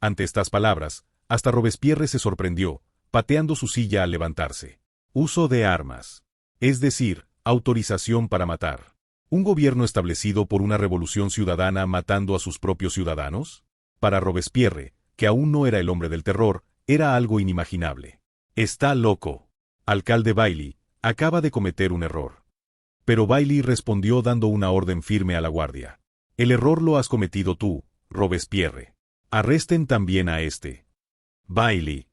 Ante estas palabras, hasta Robespierre se sorprendió, pateando su silla al levantarse. Uso de armas. Es decir, autorización para matar. ¿Un gobierno establecido por una revolución ciudadana matando a sus propios ciudadanos? Para Robespierre, que aún no era el hombre del terror, era algo inimaginable. «Está loco. Alcalde Bailly, acaba de cometer un error». Pero Bailly respondió dando una orden firme a la guardia: «El error lo has cometido tú, Robespierre. Arresten también a este». Bailly.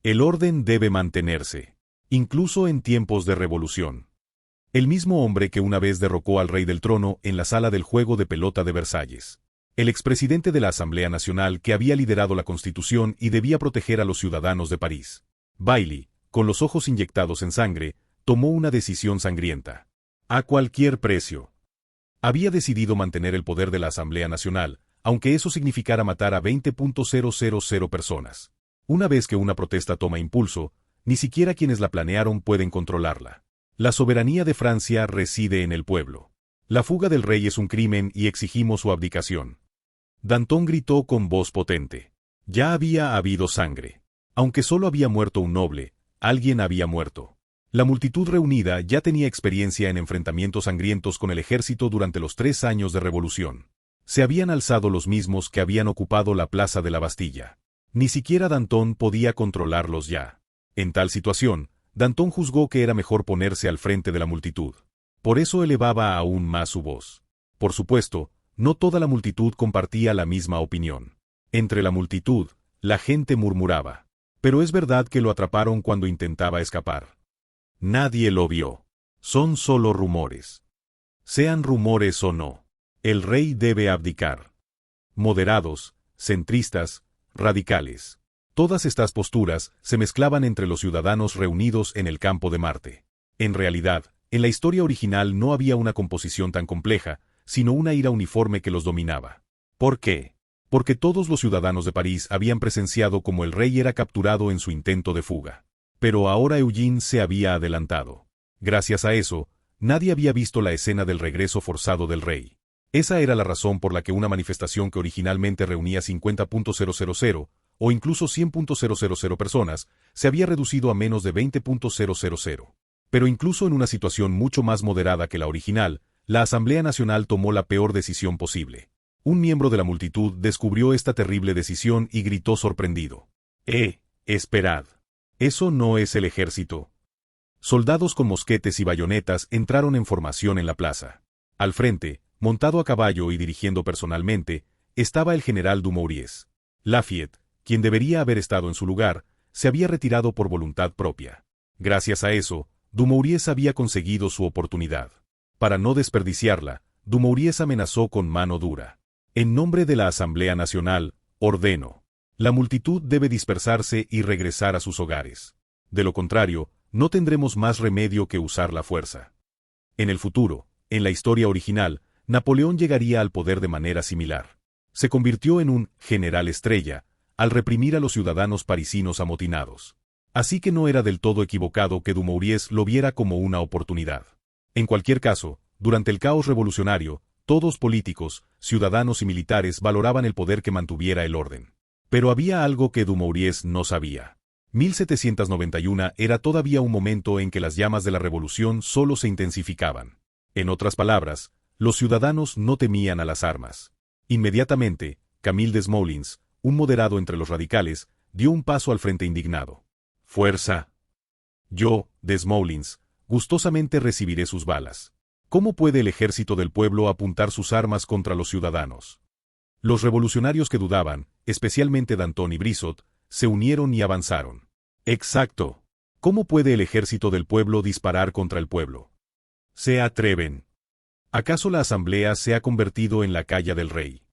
«El orden debe mantenerse, incluso en tiempos de revolución». El mismo hombre que una vez derrocó al rey del trono en la sala del juego de pelota de Versalles. El expresidente de la Asamblea Nacional que había liderado la Constitución y debía proteger a los ciudadanos de París. Bailly, con los ojos inyectados en sangre, tomó una decisión sangrienta. A cualquier precio. Había decidido mantener el poder de la Asamblea Nacional, aunque eso significara matar a 20.000 personas. Una vez que una protesta toma impulso, ni siquiera quienes la planearon pueden controlarla. La soberanía de Francia reside en el pueblo. La fuga del rey es un crimen y exigimos su abdicación. Danton gritó con voz potente. Ya había habido sangre. Aunque solo había muerto un noble, alguien había muerto. La multitud reunida ya tenía experiencia en enfrentamientos sangrientos con el ejército durante los 3 años de revolución. Se habían alzado los mismos que habían ocupado la plaza de la Bastilla. Ni siquiera Danton podía controlarlos ya. En tal situación, Danton juzgó que era mejor ponerse al frente de la multitud. Por eso elevaba aún más su voz. Por supuesto, no toda la multitud compartía la misma opinión. Entre la multitud, la gente murmuraba. Pero es verdad que lo atraparon cuando intentaba escapar. Nadie lo vio. Son solo rumores. Sean rumores o no, el rey debe abdicar. Moderados, centristas, radicales. Todas estas posturas se mezclaban entre los ciudadanos reunidos en el campo de Marte. En realidad, en la historia original no había una composición tan compleja, sino una ira uniforme que los dominaba. ¿Por qué? Porque todos los ciudadanos de París habían presenciado cómo el rey era capturado en su intento de fuga. Pero ahora Eugene se había adelantado. Gracias a eso, nadie había visto la escena del regreso forzado del rey. Esa era la razón por la que una manifestación que originalmente reunía 50.000 o incluso 100.000 personas se había reducido a menos de 20.000. Pero incluso en una situación mucho más moderada que la original, la Asamblea Nacional tomó la peor decisión posible. Un miembro de la multitud descubrió esta terrible decisión y gritó sorprendido. Esperad. Eso no es el ejército. Soldados con mosquetes y bayonetas entraron en formación en la plaza. Al frente, montado a caballo y dirigiendo personalmente, estaba el general Dumouriez. Lafayette, quien debería haber estado en su lugar, se había retirado por voluntad propia. Gracias a eso, Dumouriez había conseguido su oportunidad. Para no desperdiciarla, Dumouriez amenazó con mano dura. En nombre de la Asamblea Nacional, ordeno. La multitud debe dispersarse y regresar a sus hogares. De lo contrario, no tendremos más remedio que usar la fuerza. En el futuro, en la historia original, Napoleón llegaría al poder de manera similar. Se convirtió en un general estrella, al reprimir a los ciudadanos parisinos amotinados. Así que no era del todo equivocado que Dumouriez lo viera como una oportunidad. En cualquier caso, durante el caos revolucionario, todos políticos, ciudadanos y militares valoraban el poder que mantuviera el orden. Pero había algo que Dumouriez no sabía. 1791 era todavía un momento en que las llamas de la revolución solo se intensificaban. En otras palabras, los ciudadanos no temían a las armas. Inmediatamente, Camille Desmoulins, un moderado entre los radicales, dio un paso al frente indignado. ¡Fuerza! Yo, Desmoulins, gustosamente recibiré sus balas. ¿Cómo puede el ejército del pueblo apuntar sus armas contra los ciudadanos? Los revolucionarios que dudaban, especialmente Danton y Brissot, se unieron y avanzaron. Exacto. ¿Cómo puede el ejército del pueblo disparar contra el pueblo? ¿Se atreven? ¿Acaso la asamblea se ha convertido en la calla del rey?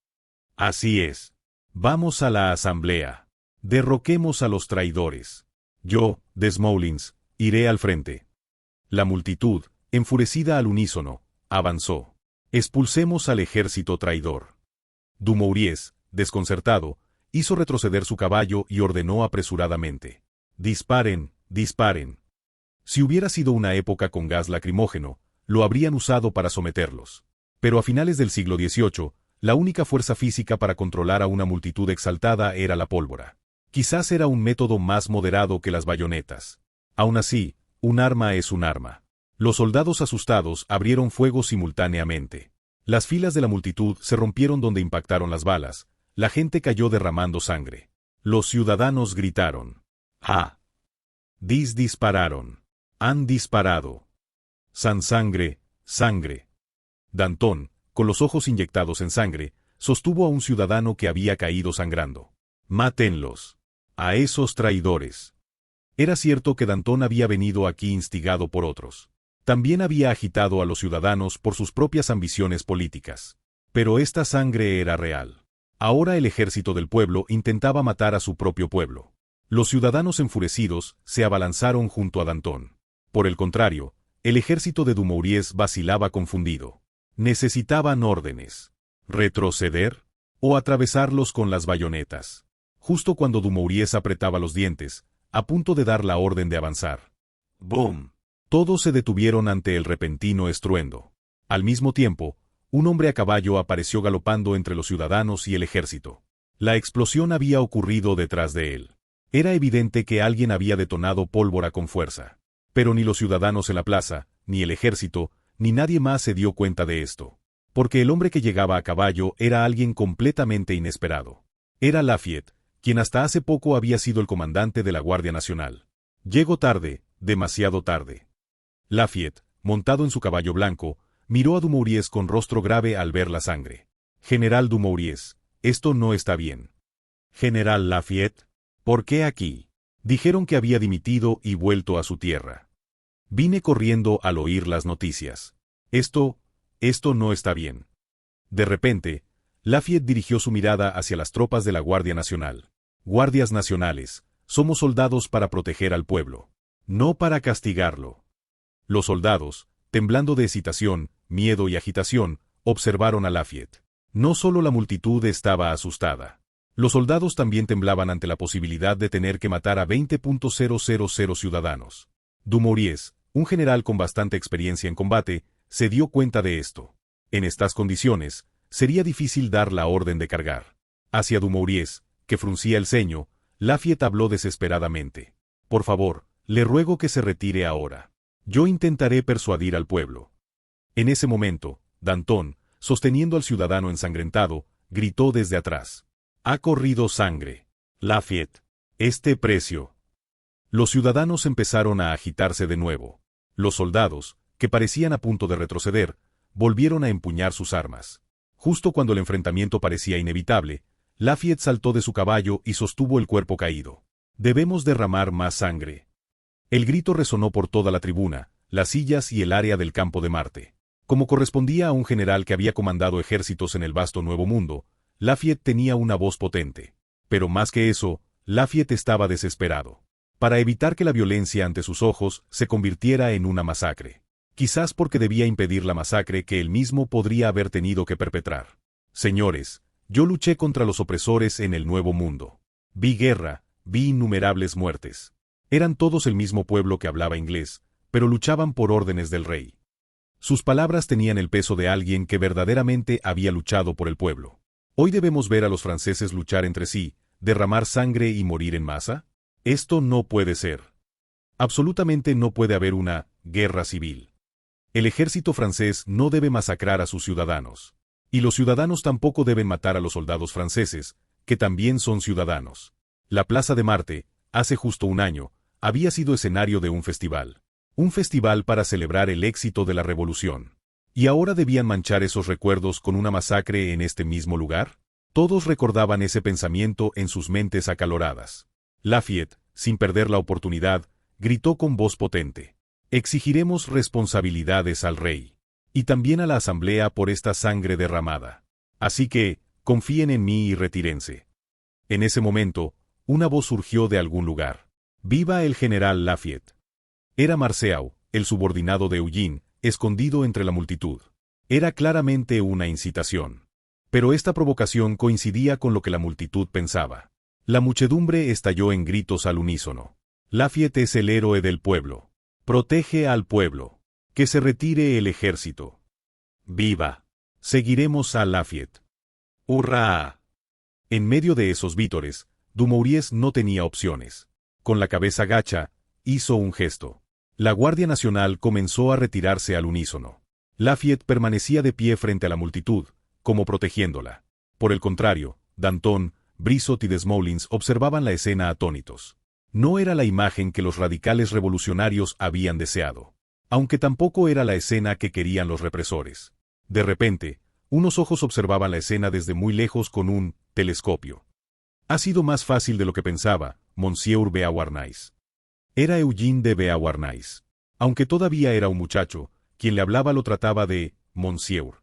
Así es. Vamos a la asamblea. Derroquemos a los traidores. Yo, Desmoulins, iré al frente. La multitud, enfurecida al unísono, avanzó. Expulsemos al ejército traidor. Dumouriez, desconcertado, hizo retroceder su caballo y ordenó apresuradamente. Disparen, disparen. Si hubiera sido una época con gas lacrimógeno, lo habrían usado para someterlos. Pero a finales del siglo XVIII, la única fuerza física para controlar a una multitud exaltada era la pólvora. Quizás era un método más moderado que las bayonetas. Aún así, un arma es un arma. Los soldados asustados abrieron fuego simultáneamente. Las filas de la multitud se rompieron donde impactaron las balas. La gente cayó derramando sangre. Los ciudadanos gritaron. ¡Ah! Dispararon. Han disparado. Sangre, sangre. Danton, con los ojos inyectados en sangre, sostuvo a un ciudadano que había caído sangrando. ¡Mátenlos! ¡A esos traidores! Era cierto que Danton había venido aquí instigado por otros. También había agitado a los ciudadanos por sus propias ambiciones políticas. Pero esta sangre era real. Ahora el ejército del pueblo intentaba matar a su propio pueblo. Los ciudadanos enfurecidos se abalanzaron junto a Danton. Por el contrario, el ejército de Dumouriez vacilaba confundido. Necesitaban órdenes. ¿Retroceder? ¿O atravesarlos con las bayonetas? Justo cuando Dumouriez apretaba los dientes, a punto de dar la orden de avanzar. ¡Bum! Todos se detuvieron ante el repentino estruendo. Al mismo tiempo, un hombre a caballo apareció galopando entre los ciudadanos y el ejército. La explosión había ocurrido detrás de él. Era evidente que alguien había detonado pólvora con fuerza. Pero ni los ciudadanos en la plaza, ni el ejército, ni nadie más se dio cuenta de esto. Porque el hombre que llegaba a caballo era alguien completamente inesperado. Era Lafayette, quien hasta hace poco había sido el comandante de la Guardia Nacional. Llegó tarde, demasiado tarde. Lafayette, montado en su caballo blanco, miró a Dumouriez con rostro grave al ver la sangre. General Dumouriez, esto no está bien. General Lafayette, ¿por qué aquí? Dijeron que había dimitido y vuelto a su tierra. Vine corriendo al oír las noticias. Esto no está bien. De repente, Lafayette dirigió su mirada hacia las tropas de la Guardia Nacional. Guardias nacionales, somos soldados para proteger al pueblo, no para castigarlo. Los soldados, temblando de excitación, miedo y agitación, observaron a Lafayette. No solo la multitud estaba asustada. Los soldados también temblaban ante la posibilidad de tener que matar a 20.000 ciudadanos. Dumouriez, un general con bastante experiencia en combate, se dio cuenta de esto. En estas condiciones, sería difícil dar la orden de cargar. Hacia Dumouriez, que fruncía el ceño, Lafayette habló desesperadamente. Por favor, le ruego que se retire ahora. Yo intentaré persuadir al pueblo. En ese momento, Danton, sosteniendo al ciudadano ensangrentado, gritó desde atrás. Ha corrido sangre. Lafayette. Este precio. Los ciudadanos empezaron a agitarse de nuevo. Los soldados, que parecían a punto de retroceder, volvieron a empuñar sus armas. Justo cuando el enfrentamiento parecía inevitable, Lafayette saltó de su caballo y sostuvo el cuerpo caído. Debemos derramar más sangre. El grito resonó por toda la tribuna, las sillas y el área del campo de Marte. Como correspondía a un general que había comandado ejércitos en el vasto Nuevo Mundo, Lafayette tenía una voz potente. Pero más que eso, Lafayette estaba desesperado. Para evitar que la violencia ante sus ojos se convirtiera en una masacre. Quizás porque debía impedir la masacre que él mismo podría haber tenido que perpetrar. Señores, yo luché contra los opresores en el Nuevo Mundo. Vi guerra, vi innumerables muertes. Eran todos el mismo pueblo que hablaba inglés, pero luchaban por órdenes del rey. Sus palabras tenían el peso de alguien que verdaderamente había luchado por el pueblo. ¿Hoy debemos ver a los franceses luchar entre sí, derramar sangre y morir en masa? Esto no puede ser. Absolutamente no puede haber una guerra civil. El ejército francés no debe masacrar a sus ciudadanos. Y los ciudadanos tampoco deben matar a los soldados franceses, que también son ciudadanos. La Plaza de Marte, hace justo un año, había sido escenario de un festival. Un festival para celebrar el éxito de la revolución. ¿Y ahora debían manchar esos recuerdos con una masacre en este mismo lugar? Todos recordaban ese pensamiento en sus mentes acaloradas. Lafayette, sin perder la oportunidad, gritó con voz potente. Exigiremos responsabilidades al rey. Y también a la asamblea por esta sangre derramada. Así que, confíen en mí y retírense. En ese momento, una voz surgió de algún lugar. ¡Viva el general Lafayette! Era Marceau, el subordinado de Eugene, escondido entre la multitud. Era claramente una incitación. Pero esta provocación coincidía con lo que la multitud pensaba. La muchedumbre estalló en gritos al unísono. Lafayette es el héroe del pueblo. Protege al pueblo. Que se retire el ejército. ¡Viva! Seguiremos a Lafayette. ¡Hurra! En medio de esos vítores, Dumouriez no tenía opciones. Con la cabeza gacha, hizo un gesto. La Guardia Nacional comenzó a retirarse al unísono. Lafayette permanecía de pie frente a la multitud, como protegiéndola. Por el contrario, Danton, Brissot y Desmoulins observaban la escena atónitos. No era la imagen que los radicales revolucionarios habían deseado. Aunque tampoco era la escena que querían los represores. De repente, unos ojos observaban la escena desde muy lejos con un telescopio. Ha sido más fácil de lo que pensaba, Monsieur Beauharnais. Era Eugene de Beauharnais. Aunque todavía era un muchacho, quien le hablaba lo trataba de Monsieur.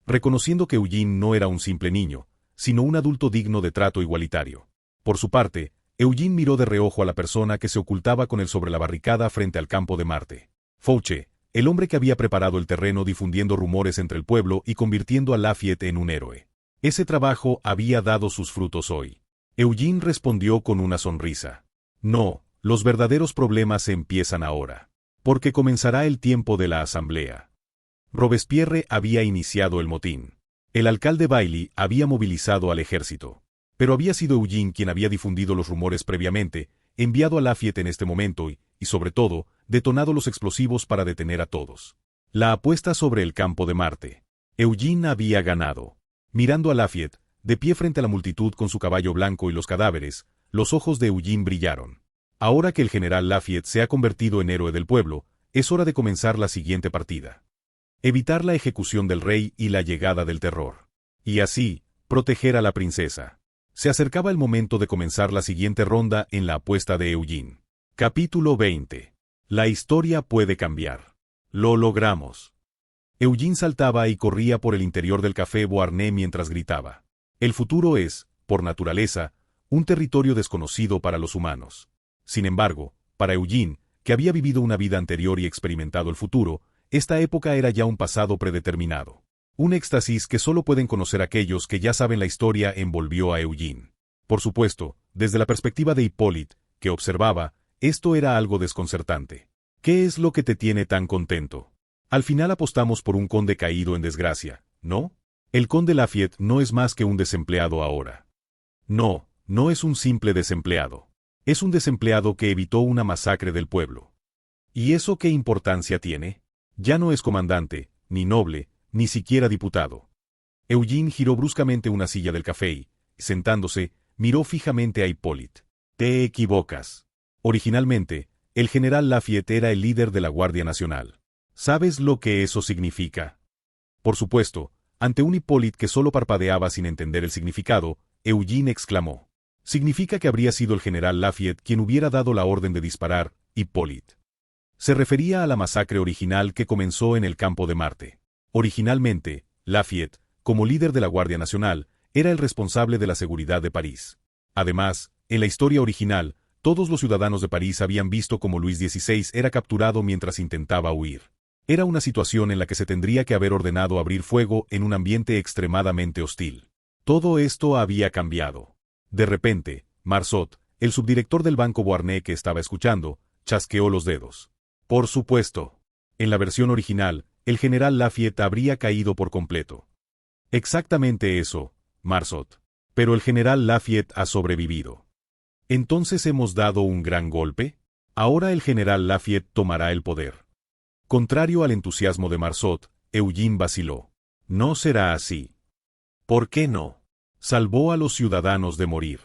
Reconociendo que Eugene no era un simple niño, sino un adulto digno de trato igualitario. Por su parte, Eugene miró de reojo a la persona que se ocultaba con él sobre la barricada frente al campo de Marte. Fouché, el hombre que había preparado el terreno difundiendo rumores entre el pueblo y convirtiendo a Lafayette en un héroe. Ese trabajo había dado sus frutos hoy. Eugene respondió con una sonrisa. No, los verdaderos problemas empiezan ahora. Porque comenzará el tiempo de la asamblea. Robespierre había iniciado el motín. El alcalde Bailly había movilizado al ejército. Pero había sido Eugene quien había difundido los rumores previamente, enviado a Lafayette en este momento y sobre todo, detonado los explosivos para detener a todos. La apuesta sobre el campo de Marte. Eugene había ganado. Mirando a Lafayette, de pie frente a la multitud con su caballo blanco y los cadáveres, los ojos de Eugene brillaron. Ahora que el general Lafayette se ha convertido en héroe del pueblo, es hora de comenzar la siguiente partida. Evitar la ejecución del rey y la llegada del terror. Y así, proteger a la princesa. Se acercaba el momento de comenzar la siguiente ronda en la apuesta de Eugene. Capítulo 20. La historia puede cambiar. Lo logramos. Eugene saltaba y corría por el interior del café Beauharnais mientras gritaba. El futuro es, por naturaleza, un territorio desconocido para los humanos. Sin embargo, para Eugene, que había vivido una vida anterior y experimentado el futuro, esta época era ya un pasado predeterminado. Un éxtasis que solo pueden conocer aquellos que ya saben la historia envolvió a Eugene. Por supuesto, desde la perspectiva de Hippolyte, que observaba, esto era algo desconcertante. ¿Qué es lo que te tiene tan contento? Al final apostamos por un conde caído en desgracia, ¿no? El conde Lafayette no es más que un desempleado ahora. No, no es un simple desempleado. Es un desempleado que evitó una masacre del pueblo. ¿Y eso qué importancia tiene? Ya no es comandante, ni noble, ni siquiera diputado. Eugene giró bruscamente una silla del café y, sentándose, miró fijamente a Hippolyte. Te equivocas. Originalmente, el general Lafayette era el líder de la Guardia Nacional. ¿Sabes lo que eso significa? Por supuesto, ante un Hippolyte que solo parpadeaba sin entender el significado, Eugene exclamó. Significa que habría sido el general Lafayette quien hubiera dado la orden de disparar, Hippolyte. Se refería a la masacre original que comenzó en el campo de Marte. Originalmente, Lafayette, como líder de la Guardia Nacional, era el responsable de la seguridad de París. Además, en la historia original, todos los ciudadanos de París habían visto cómo Luis XVI era capturado mientras intentaba huir. Era una situación en la que se tendría que haber ordenado abrir fuego en un ambiente extremadamente hostil. Todo esto había cambiado. De repente, Marceau, el subdirector del Banco Beauharnais que estaba escuchando, chasqueó los dedos. Por supuesto. En la versión original, el general Lafayette habría caído por completo. Exactamente eso, Marceau. Pero el general Lafayette ha sobrevivido. ¿Entonces hemos dado un gran golpe? Ahora el general Lafayette tomará el poder. Contrario al entusiasmo de Marceau, Eugene vaciló. No será así. ¿Por qué no? Salvó a los ciudadanos de morir.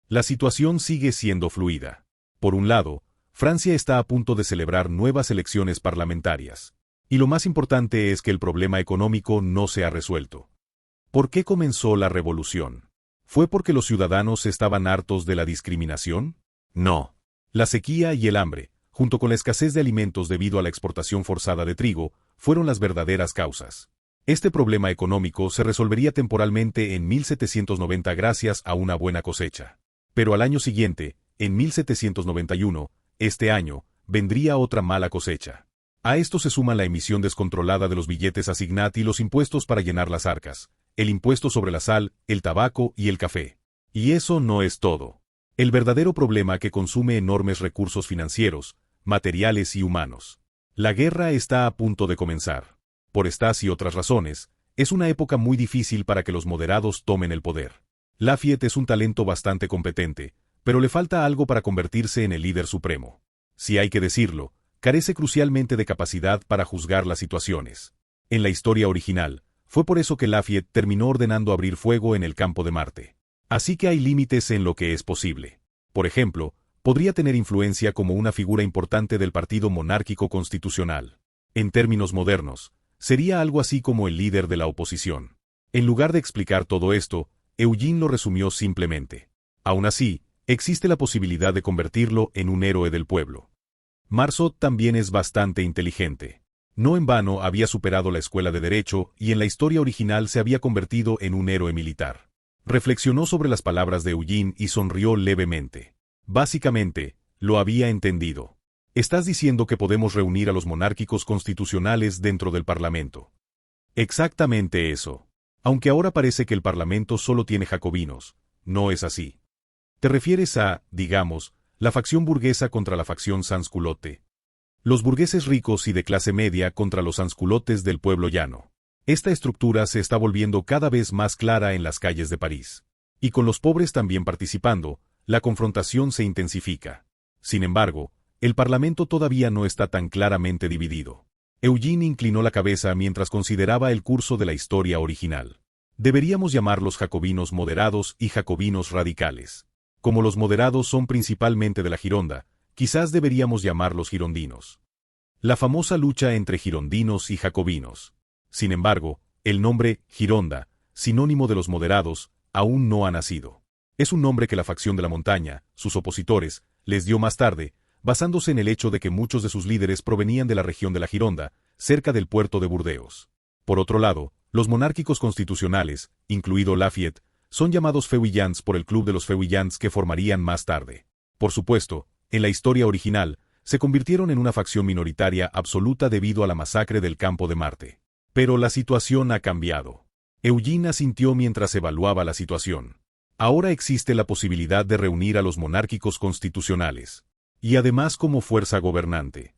La situación sigue siendo fluida. Por un lado, Francia está a punto de celebrar nuevas elecciones parlamentarias. Y lo más importante es que el problema económico no se ha resuelto. ¿Por qué comenzó la revolución? ¿Fue porque los ciudadanos estaban hartos de la discriminación? No. La sequía y el hambre, junto con la escasez de alimentos debido a la exportación forzada de trigo, fueron las verdaderas causas. Este problema económico se resolvería temporalmente en 1790 gracias a una buena cosecha. Pero al año siguiente, en 1791, este año, vendría otra mala cosecha. A esto se suma la emisión descontrolada de los billetes assignat y los impuestos para llenar las arcas, el impuesto sobre la sal, el tabaco y el café. Y eso no es todo. El verdadero problema que consume enormes recursos financieros, materiales y humanos. La guerra está a punto de comenzar. Por estas y otras razones, es una época muy difícil para que los moderados tomen el poder. Lafayette es un talento bastante competente, pero le falta algo para convertirse en el líder supremo. Si hay que decirlo, carece crucialmente de capacidad para juzgar las situaciones. En la historia original, fue por eso que Lafayette terminó ordenando abrir fuego en el campo de Marte. Así que hay límites en lo que es posible. Por ejemplo, podría tener influencia como una figura importante del partido monárquico constitucional. En términos modernos, sería algo así como el líder de la oposición. En lugar de explicar todo esto, Eugene lo resumió simplemente. Aún así, existe la posibilidad de convertirlo en un héroe del pueblo. Marceau también es bastante inteligente. No en vano había superado la escuela de Derecho y en la historia original se había convertido en un héroe militar. Reflexionó sobre las palabras de Eugene y sonrió levemente. Básicamente, lo había entendido. Estás diciendo que podemos reunir a los monárquicos constitucionales dentro del Parlamento. Exactamente eso. Aunque ahora parece que el Parlamento solo tiene jacobinos, no es así. Te refieres a, digamos, la facción burguesa contra la facción sans-culotte. Los burgueses ricos y de clase media contra los sansculottes del pueblo llano. Esta estructura se está volviendo cada vez más clara en las calles de París. Y con los pobres también participando, la confrontación se intensifica. Sin embargo, el Parlamento todavía no está tan claramente dividido. Eugene inclinó la cabeza mientras consideraba el curso de la historia original. Deberíamos llamarlos jacobinos moderados y jacobinos radicales. Como los moderados son principalmente de la Gironda, quizás deberíamos llamarlos girondinos. La famosa lucha entre girondinos y jacobinos. Sin embargo, el nombre Gironda, sinónimo de los moderados, aún no ha nacido. Es un nombre que la facción de la montaña, sus opositores, les dio más tarde, basándose en el hecho de que muchos de sus líderes provenían de la región de la Gironda, cerca del puerto de Burdeos. Por otro lado, los monárquicos constitucionales, incluido Lafayette, son llamados feuillants por el club de los feuillants que formarían más tarde. Por supuesto, en la historia original, se convirtieron en una facción minoritaria absoluta debido a la masacre del Campo de Marte. Pero la situación ha cambiado. Eugene asintió mientras evaluaba la situación. Ahora existe la posibilidad de reunir a los monárquicos constitucionales. Y además como fuerza gobernante.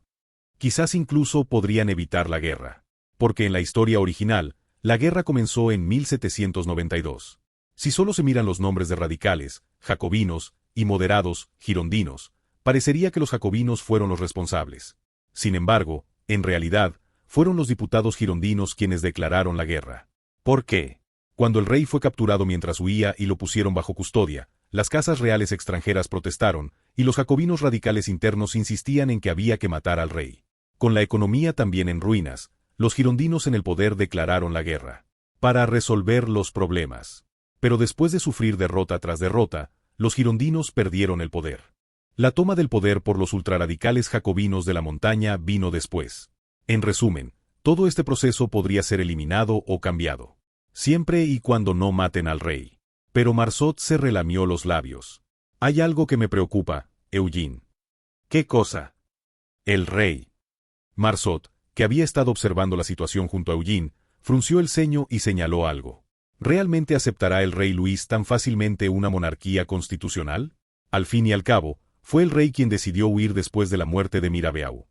Quizás incluso podrían evitar la guerra. Porque en la historia original, la guerra comenzó en 1792. Si solo se miran los nombres de radicales, jacobinos, y moderados, girondinos, parecería que los jacobinos fueron los responsables. Sin embargo, en realidad, fueron los diputados girondinos quienes declararon la guerra. ¿Por qué? Cuando el rey fue capturado mientras huía y lo pusieron bajo custodia, las casas reales extranjeras protestaron, y los jacobinos radicales internos insistían en que había que matar al rey. Con la economía también en ruinas, los girondinos en el poder declararon la guerra. Para resolver los problemas. Pero después de sufrir derrota tras derrota, los girondinos perdieron el poder. La toma del poder por los ultrarradicales jacobinos de la montaña vino después. En resumen, todo este proceso podría ser eliminado o cambiado. Siempre y cuando no maten al rey. Pero Marceau se relamió los labios. Hay algo que me preocupa, Eugene. ¿Qué cosa? El rey. Marceau, que había estado observando la situación junto a Eugene, frunció el ceño y señaló algo. ¿Realmente aceptará el rey Luis tan fácilmente una monarquía constitucional? Al fin y al cabo, fue el rey quien decidió huir después de la muerte de Mirabeau.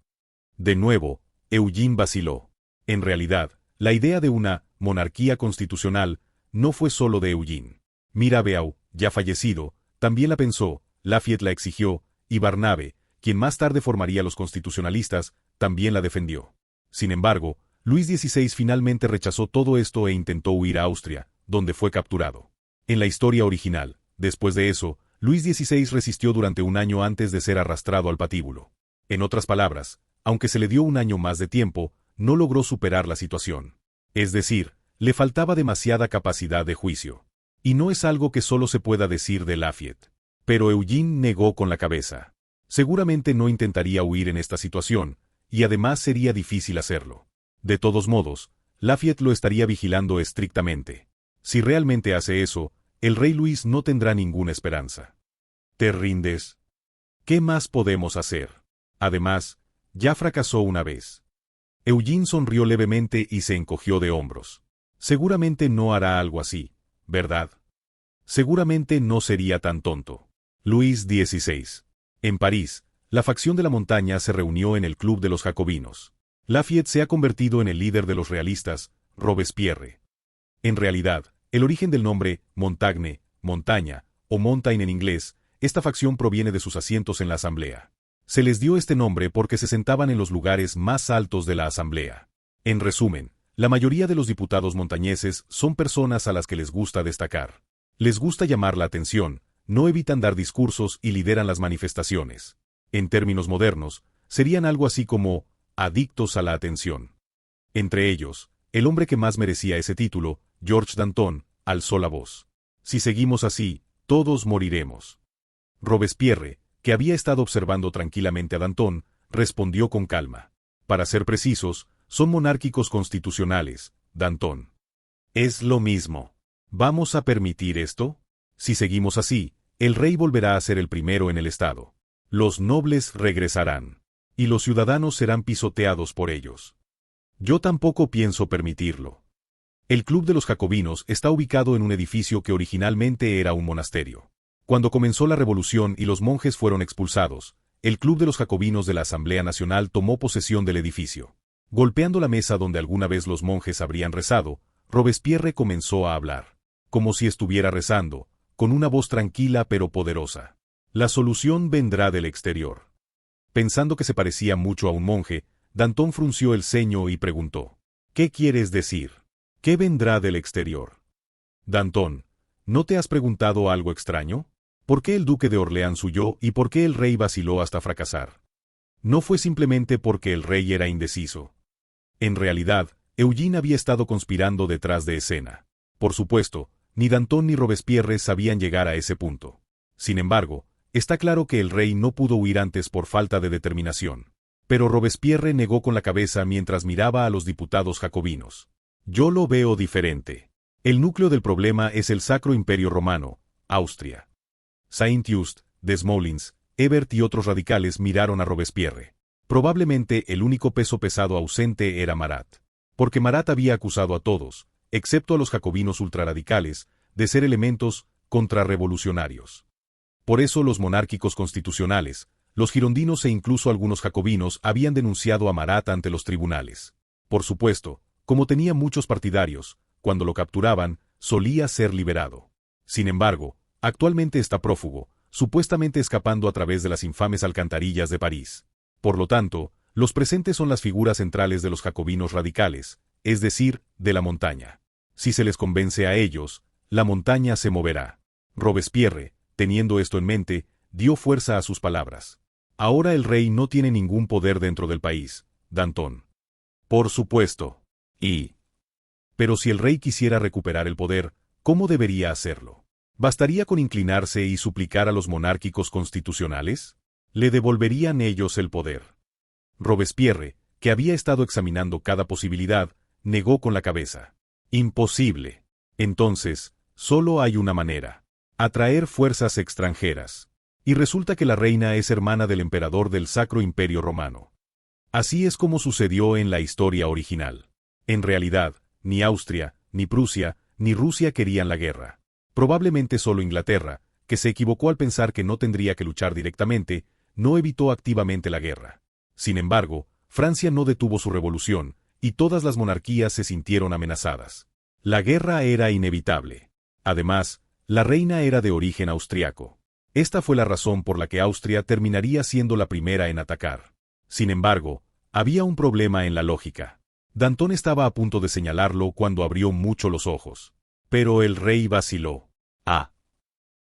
De nuevo, Eugene vaciló. En realidad, la idea de una monarquía constitucional no fue solo de Eugene. Mirabeau, ya fallecido, también la pensó, Lafayette la exigió, y Barnave, quien más tarde formaría los constitucionalistas, también la defendió. Sin embargo, Luis XVI finalmente rechazó todo esto e intentó huir a Austria, donde fue capturado. En la historia original, después de eso, Luis XVI resistió durante un año antes de ser arrastrado al patíbulo. En otras palabras, aunque se le dio un año más de tiempo, no logró superar la situación. Es decir, le faltaba demasiada capacidad de juicio. Y no es algo que solo se pueda decir de Lafayette. Pero Eugene negó con la cabeza. Seguramente no intentaría huir en esta situación, y además sería difícil hacerlo. De todos modos, Lafayette lo estaría vigilando estrictamente. Si realmente hace eso, el rey Luis no tendrá ninguna esperanza. ¿Te rindes? ¿Qué más podemos hacer? Además, ya fracasó una vez. Eugene sonrió levemente y se encogió de hombros. Seguramente no hará algo así, ¿verdad? Seguramente no sería tan tonto. Luis XVI. En París, la facción de la montaña se reunió en el Club de los Jacobinos. Lafayette se ha convertido en el líder de los realistas, Robespierre. En realidad, el origen del nombre, Montagne, montaña, o Mountain en inglés, esta facción proviene de sus asientos en la asamblea. Se les dio este nombre porque se sentaban en los lugares más altos de la asamblea. En resumen, la mayoría de los diputados montañeses son personas a las que les gusta destacar. Les gusta llamar la atención, no evitan dar discursos y lideran las manifestaciones. En términos modernos, serían algo así como adictos a la atención. Entre ellos, el hombre que más merecía ese título, Georges Danton, alzó la voz. Si seguimos así, todos moriremos. Robespierre, que había estado observando tranquilamente a Danton, respondió con calma. Para ser precisos, son monárquicos constitucionales, Danton. Es lo mismo. ¿Vamos a permitir esto? Si seguimos así, el rey volverá a ser el primero en el Estado. Los nobles regresarán. Y los ciudadanos serán pisoteados por ellos. Yo tampoco pienso permitirlo. El Club de los Jacobinos está ubicado en un edificio que originalmente era un monasterio. Cuando comenzó la revolución y los monjes fueron expulsados, el Club de los Jacobinos de la Asamblea Nacional tomó posesión del edificio. Golpeando la mesa donde alguna vez los monjes habrían rezado, Robespierre comenzó a hablar, como si estuviera rezando, con una voz tranquila pero poderosa. La solución vendrá del exterior. Pensando que se parecía mucho a un monje, Danton frunció el ceño y preguntó: ¿Qué quieres decir? ¿Qué vendrá del exterior? Danton, ¿no te has preguntado algo extraño? ¿Por qué el duque de Orleans huyó y por qué el rey vaciló hasta fracasar? No fue simplemente porque el rey era indeciso. En realidad, Eugene había estado conspirando detrás de escena. Por supuesto, ni Danton ni Robespierre sabían llegar a ese punto. Sin embargo, está claro que el rey no pudo huir antes por falta de determinación. Pero Robespierre negó con la cabeza mientras miraba a los diputados jacobinos. Yo lo veo diferente. El núcleo del problema es el Sacro Imperio Romano, Austria. Saint-Just, Desmoulins, Hebert y otros radicales miraron a Robespierre. Probablemente el único peso pesado ausente era Marat. Porque Marat había acusado a todos, excepto a los jacobinos ultrarradicales, de ser elementos contrarrevolucionarios. Por eso los monárquicos constitucionales, los girondinos e incluso algunos jacobinos habían denunciado a Marat ante los tribunales. Por supuesto, como tenía muchos partidarios, cuando lo capturaban, solía ser liberado. Sin embargo, actualmente está prófugo, supuestamente escapando a través de las infames alcantarillas de París. Por lo tanto, los presentes son las figuras centrales de los jacobinos radicales, es decir, de la montaña. Si se les convence a ellos, la montaña se moverá. Robespierre, teniendo esto en mente, dio fuerza a sus palabras. Ahora el rey no tiene ningún poder dentro del país, Danton. Por supuesto. Pero si el rey quisiera recuperar el poder, ¿cómo debería hacerlo? ¿Bastaría con inclinarse y suplicar a los monárquicos constitucionales? ¿Le devolverían ellos el poder? Robespierre, que había estado examinando cada posibilidad, negó con la cabeza. Imposible. Entonces, solo hay una manera: atraer fuerzas extranjeras. Y resulta que la reina es hermana del emperador del Sacro Imperio Romano. Así es como sucedió en la historia original. En realidad, ni Austria, ni Prusia, ni Rusia querían la guerra. Probablemente solo Inglaterra, que se equivocó al pensar que no tendría que luchar directamente, no evitó activamente la guerra. Sin embargo, Francia no detuvo su revolución, y todas las monarquías se sintieron amenazadas. La guerra era inevitable. Además, la reina era de origen austriaco. Esta fue la razón por la que Austria terminaría siendo la primera en atacar. Sin embargo, había un problema en la lógica. Danton estaba a punto de señalarlo cuando abrió mucho los ojos. Pero el rey vaciló.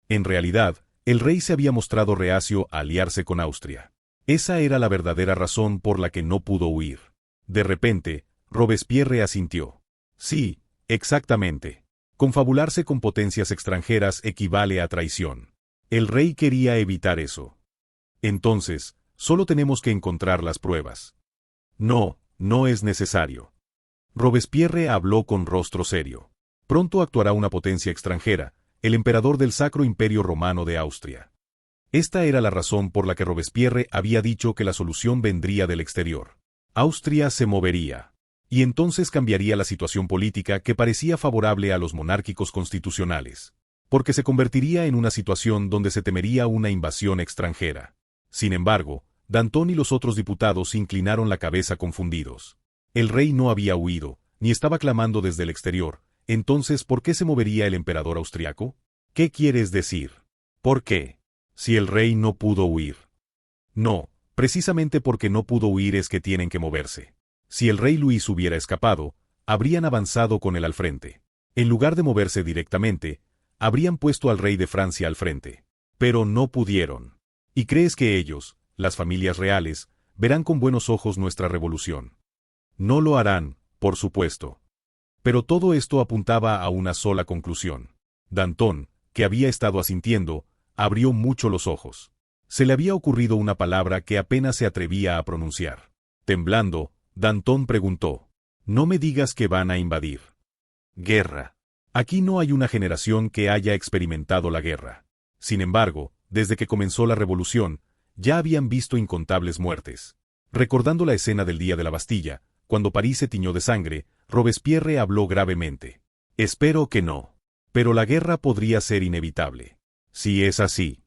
En realidad, el rey se había mostrado reacio a aliarse con Austria. Esa era la verdadera razón por la que no pudo huir. De repente, Robespierre asintió. Sí, exactamente. Confabularse con potencias extranjeras equivale a traición. El rey quería evitar eso. Entonces, solo tenemos que encontrar las pruebas. No, no es necesario. Robespierre habló con rostro serio. Pronto actuará una potencia extranjera, el emperador del Sacro Imperio Romano de Austria. Esta era la razón por la que Robespierre había dicho que la solución vendría del exterior. Austria se movería. Y entonces cambiaría la situación política que parecía favorable a los monárquicos constitucionales. Porque se convertiría en una situación donde se temería una invasión extranjera. Sin embargo, Danton y los otros diputados inclinaron la cabeza confundidos. El rey no había huido, ni estaba clamando desde el exterior. Entonces, ¿por qué se movería el emperador austriaco? ¿Qué quieres decir? ¿Por qué? Si el rey no pudo huir. No, precisamente porque no pudo huir es que tienen que moverse. Si el rey Luis hubiera escapado, habrían avanzado con él al frente. En lugar de moverse directamente, habrían puesto al rey de Francia al frente. Pero no pudieron. ¿Y crees que ellos, las familias reales, verán con buenos ojos nuestra revolución? No lo harán, por supuesto. Pero todo esto apuntaba a una sola conclusión. Danton, que había estado asintiendo, abrió mucho los ojos. Se le había ocurrido una palabra que apenas se atrevía a pronunciar. Temblando, Danton preguntó: «No me digas que van a invadir». Guerra. Aquí no hay una generación que haya experimentado la guerra. Sin embargo, desde que comenzó la revolución, ya habían visto incontables muertes. Recordando la escena del día de la Bastilla, cuando París se tiñó de sangre, Robespierre habló gravemente. Espero que no. Pero la guerra podría ser inevitable. Si es así.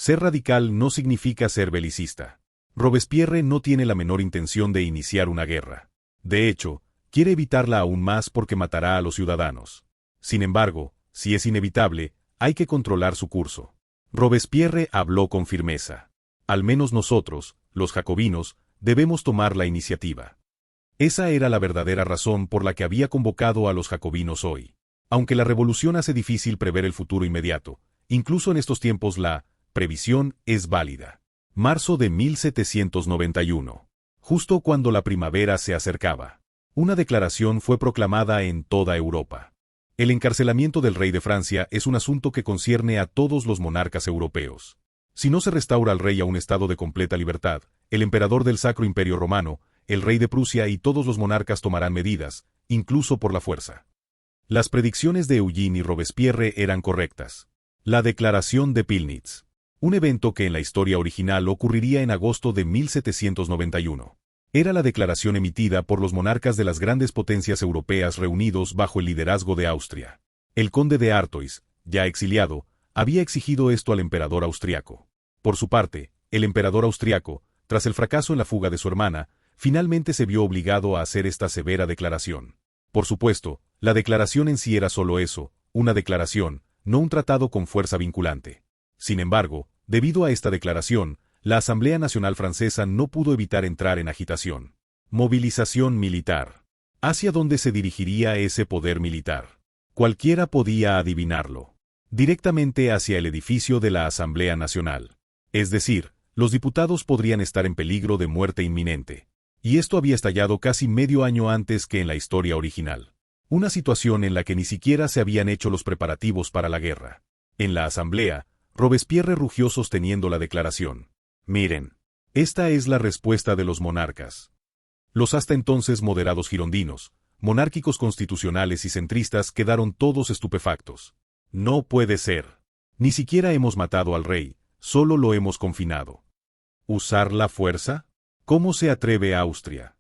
Ser radical no significa ser belicista. Robespierre no tiene la menor intención de iniciar una guerra. De hecho, quiere evitarla aún más porque matará a los ciudadanos. Sin embargo, si es inevitable, hay que controlar su curso. Robespierre habló con firmeza. Al menos nosotros, los jacobinos, debemos tomar la iniciativa. Esa era la verdadera razón por la que había convocado a los jacobinos hoy. Aunque la revolución hace difícil prever el futuro inmediato, incluso en estos tiempos la previsión es válida. Marzo de 1791. Justo cuando la primavera se acercaba, una declaración fue proclamada en toda Europa. El encarcelamiento del rey de Francia es un asunto que concierne a todos los monarcas europeos. Si no se restaura al rey a un estado de completa libertad, el emperador del Sacro Imperio Romano, el rey de Prusia y todos los monarcas tomarán medidas, incluso por la fuerza. Las predicciones de Eugene y Robespierre eran correctas. La Declaración de Pillnitz. Un evento que en la historia original ocurriría en agosto de 1791. Era la declaración emitida por los monarcas de las grandes potencias europeas reunidos bajo el liderazgo de Austria. El conde de Artois, ya exiliado, había exigido esto al emperador austriaco. Por su parte, el emperador austriaco, tras el fracaso en la fuga de su hermana, finalmente se vio obligado a hacer esta severa declaración. Por supuesto, la declaración en sí era solo eso, una declaración, no un tratado con fuerza vinculante. Sin embargo, debido a esta declaración, la Asamblea Nacional Francesa no pudo evitar entrar en agitación. Movilización militar. ¿Hacia dónde se dirigiría ese poder militar? Cualquiera podía adivinarlo. Directamente hacia el edificio de la Asamblea Nacional. Es decir, los diputados podrían estar en peligro de muerte inminente. Y esto había estallado casi medio año antes que en la historia original. Una situación en la que ni siquiera se habían hecho los preparativos para la guerra. En la Asamblea, Robespierre rugió sosteniendo la declaración. Miren, esta es la respuesta de los monarcas. Los hasta entonces moderados girondinos, monárquicos constitucionales y centristas quedaron todos estupefactos. No puede ser. Ni siquiera hemos matado al rey, solo lo hemos confinado. ¿Usar la fuerza? ¿Cómo se atreve Austria?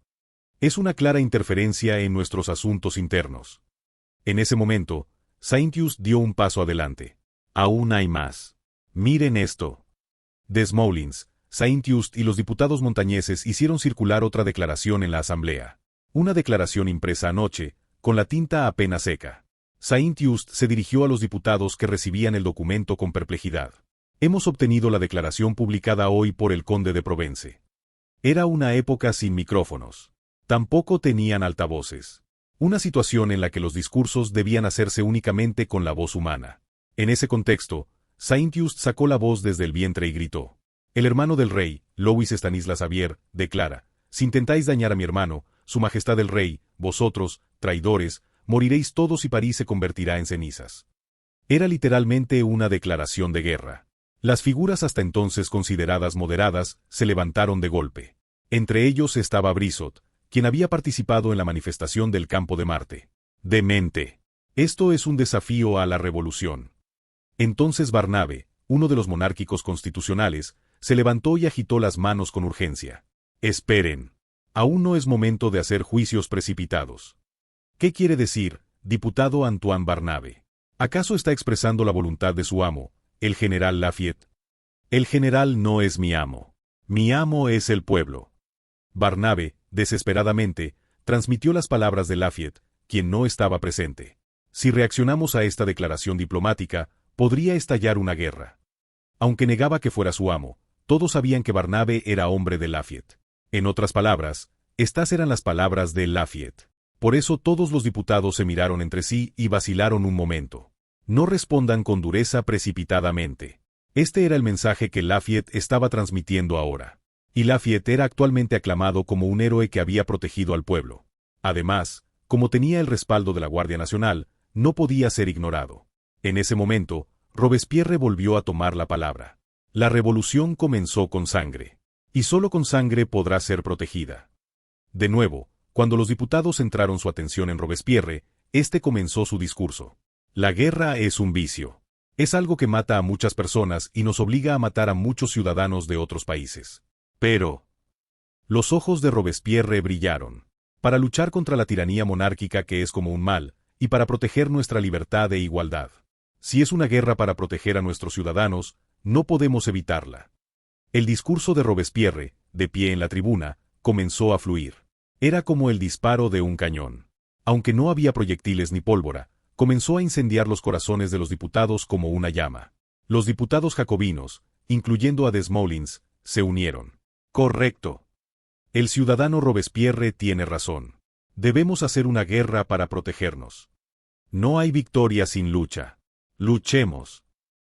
Es una clara interferencia en nuestros asuntos internos. En ese momento, Saint-Just dio un paso adelante. Aún hay más. Miren esto. Desmoulins, Saint-Just y los diputados montañeses hicieron circular otra declaración en la Asamblea. Una declaración impresa anoche, con la tinta apenas seca. Saint-Just se dirigió a los diputados que recibían el documento con perplejidad. Hemos obtenido la declaración publicada hoy por el conde de Provence. Era una época sin micrófonos. Tampoco tenían altavoces. Una situación en la que los discursos debían hacerse únicamente con la voz humana. En ese contexto, Saint-Just sacó la voz desde el vientre y gritó. El hermano del rey, Louis Stanislas Xavier, declara, si intentáis dañar a mi hermano, su majestad el rey, vosotros, traidores, moriréis todos y París se convertirá en cenizas. Era literalmente una declaración de guerra. Las figuras hasta entonces consideradas moderadas se levantaron de golpe. Entre ellos estaba Brissot, quien había participado en la manifestación del Campo de Marte. Demente. Esto es un desafío a la revolución. Entonces Barnabe, uno de los monárquicos constitucionales, se levantó y agitó las manos con urgencia. Esperen. Aún no es momento de hacer juicios precipitados. ¿Qué quiere decir, diputado Antoine Barnabe? ¿Acaso está expresando la voluntad de su amo, el general Lafayette? El general no es mi amo. Mi amo es el pueblo. Barnabe, desesperadamente, transmitió las palabras de Lafayette, quien no estaba presente. Si reaccionamos a esta declaración diplomática, podría estallar una guerra. Aunque negaba que fuera su amo, todos sabían que Barnabe era hombre de Lafayette. En otras palabras, estas eran las palabras de Lafayette. Por eso todos los diputados se miraron entre sí y vacilaron un momento. No respondan con dureza precipitadamente. Este era el mensaje que Lafayette estaba transmitiendo ahora. Y Lafayette era actualmente aclamado como un héroe que había protegido al pueblo. Además, como tenía el respaldo de la Guardia Nacional, no podía ser ignorado. En ese momento, Robespierre volvió a tomar la palabra. La revolución comenzó con sangre. Y solo con sangre podrá ser protegida. De nuevo, cuando los diputados centraron su atención en Robespierre, este comenzó su discurso. La guerra es un vicio. Es algo que mata a muchas personas y nos obliga a matar a muchos ciudadanos de otros países. Pero los ojos de Robespierre brillaron. Para luchar contra la tiranía monárquica que es como un mal, y para proteger nuestra libertad e igualdad. Si es una guerra para proteger a nuestros ciudadanos, no podemos evitarla. El discurso de Robespierre, de pie en la tribuna, comenzó a fluir. Era como el disparo de un cañón. Aunque no había proyectiles ni pólvora, comenzó a incendiar los corazones de los diputados como una llama. Los diputados jacobinos, incluyendo a Desmoulins, se unieron. Correcto. El ciudadano Robespierre tiene razón. Debemos hacer una guerra para protegernos. No hay victoria sin lucha. Luchemos.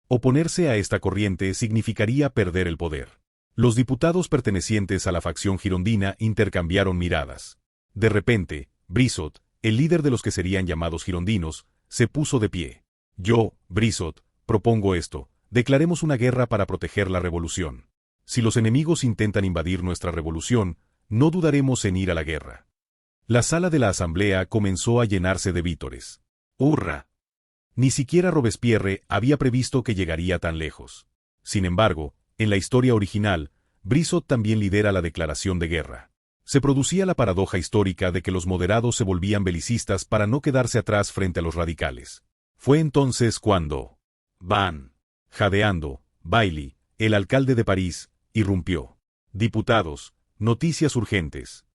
Oponerse a esta corriente significaría perder el poder. Los diputados pertenecientes a la facción girondina intercambiaron miradas. De repente, Brissot, el líder de los que serían llamados girondinos, se puso de pie. Yo, Brissot, propongo esto: declaremos una guerra para proteger la revolución. Si los enemigos intentan invadir nuestra revolución, no dudaremos en ir a la guerra. La sala de la asamblea comenzó a llenarse de vítores. ¡Hurra! Ni siquiera Robespierre había previsto que llegaría tan lejos. Sin embargo, en la historia original, Brissot también lidera la declaración de guerra. Se producía la paradoja histórica de que los moderados se volvían belicistas para no quedarse atrás frente a los radicales. Fue entonces cuando Van, jadeando, Bailly, el alcalde de París, irrumpió. Diputados, noticias urgentes.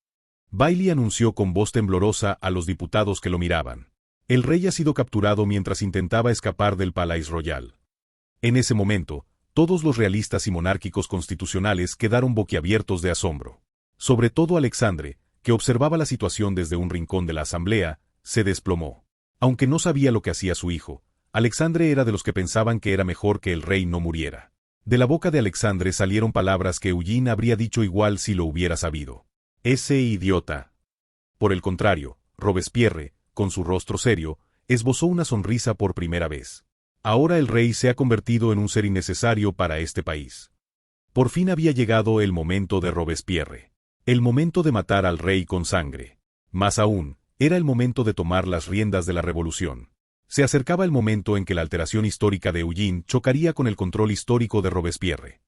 Bailly anunció con voz temblorosa a los diputados que lo miraban. El rey ha sido capturado mientras intentaba escapar del Palais Royal. En ese momento, todos los realistas y monárquicos constitucionales quedaron boquiabiertos de asombro. Sobre todo Alexandre, que observaba la situación desde un rincón de la asamblea, se desplomó. Aunque no sabía lo que hacía su hijo, Alexandre era de los que pensaban que era mejor que el rey no muriera. De la boca de Alexandre salieron palabras que Eugene habría dicho igual si lo hubiera sabido. Ese idiota. Por el contrario, Robespierre, con su rostro serio, esbozó una sonrisa por primera vez. Ahora el rey se ha convertido en un ser innecesario para este país. Por fin había llegado el momento de Robespierre. El momento de matar al rey con sangre. Más aún, era el momento de tomar las riendas de la revolución. Se acercaba el momento en que la alteración histórica de Eugene chocaría con el control histórico de Robespierre.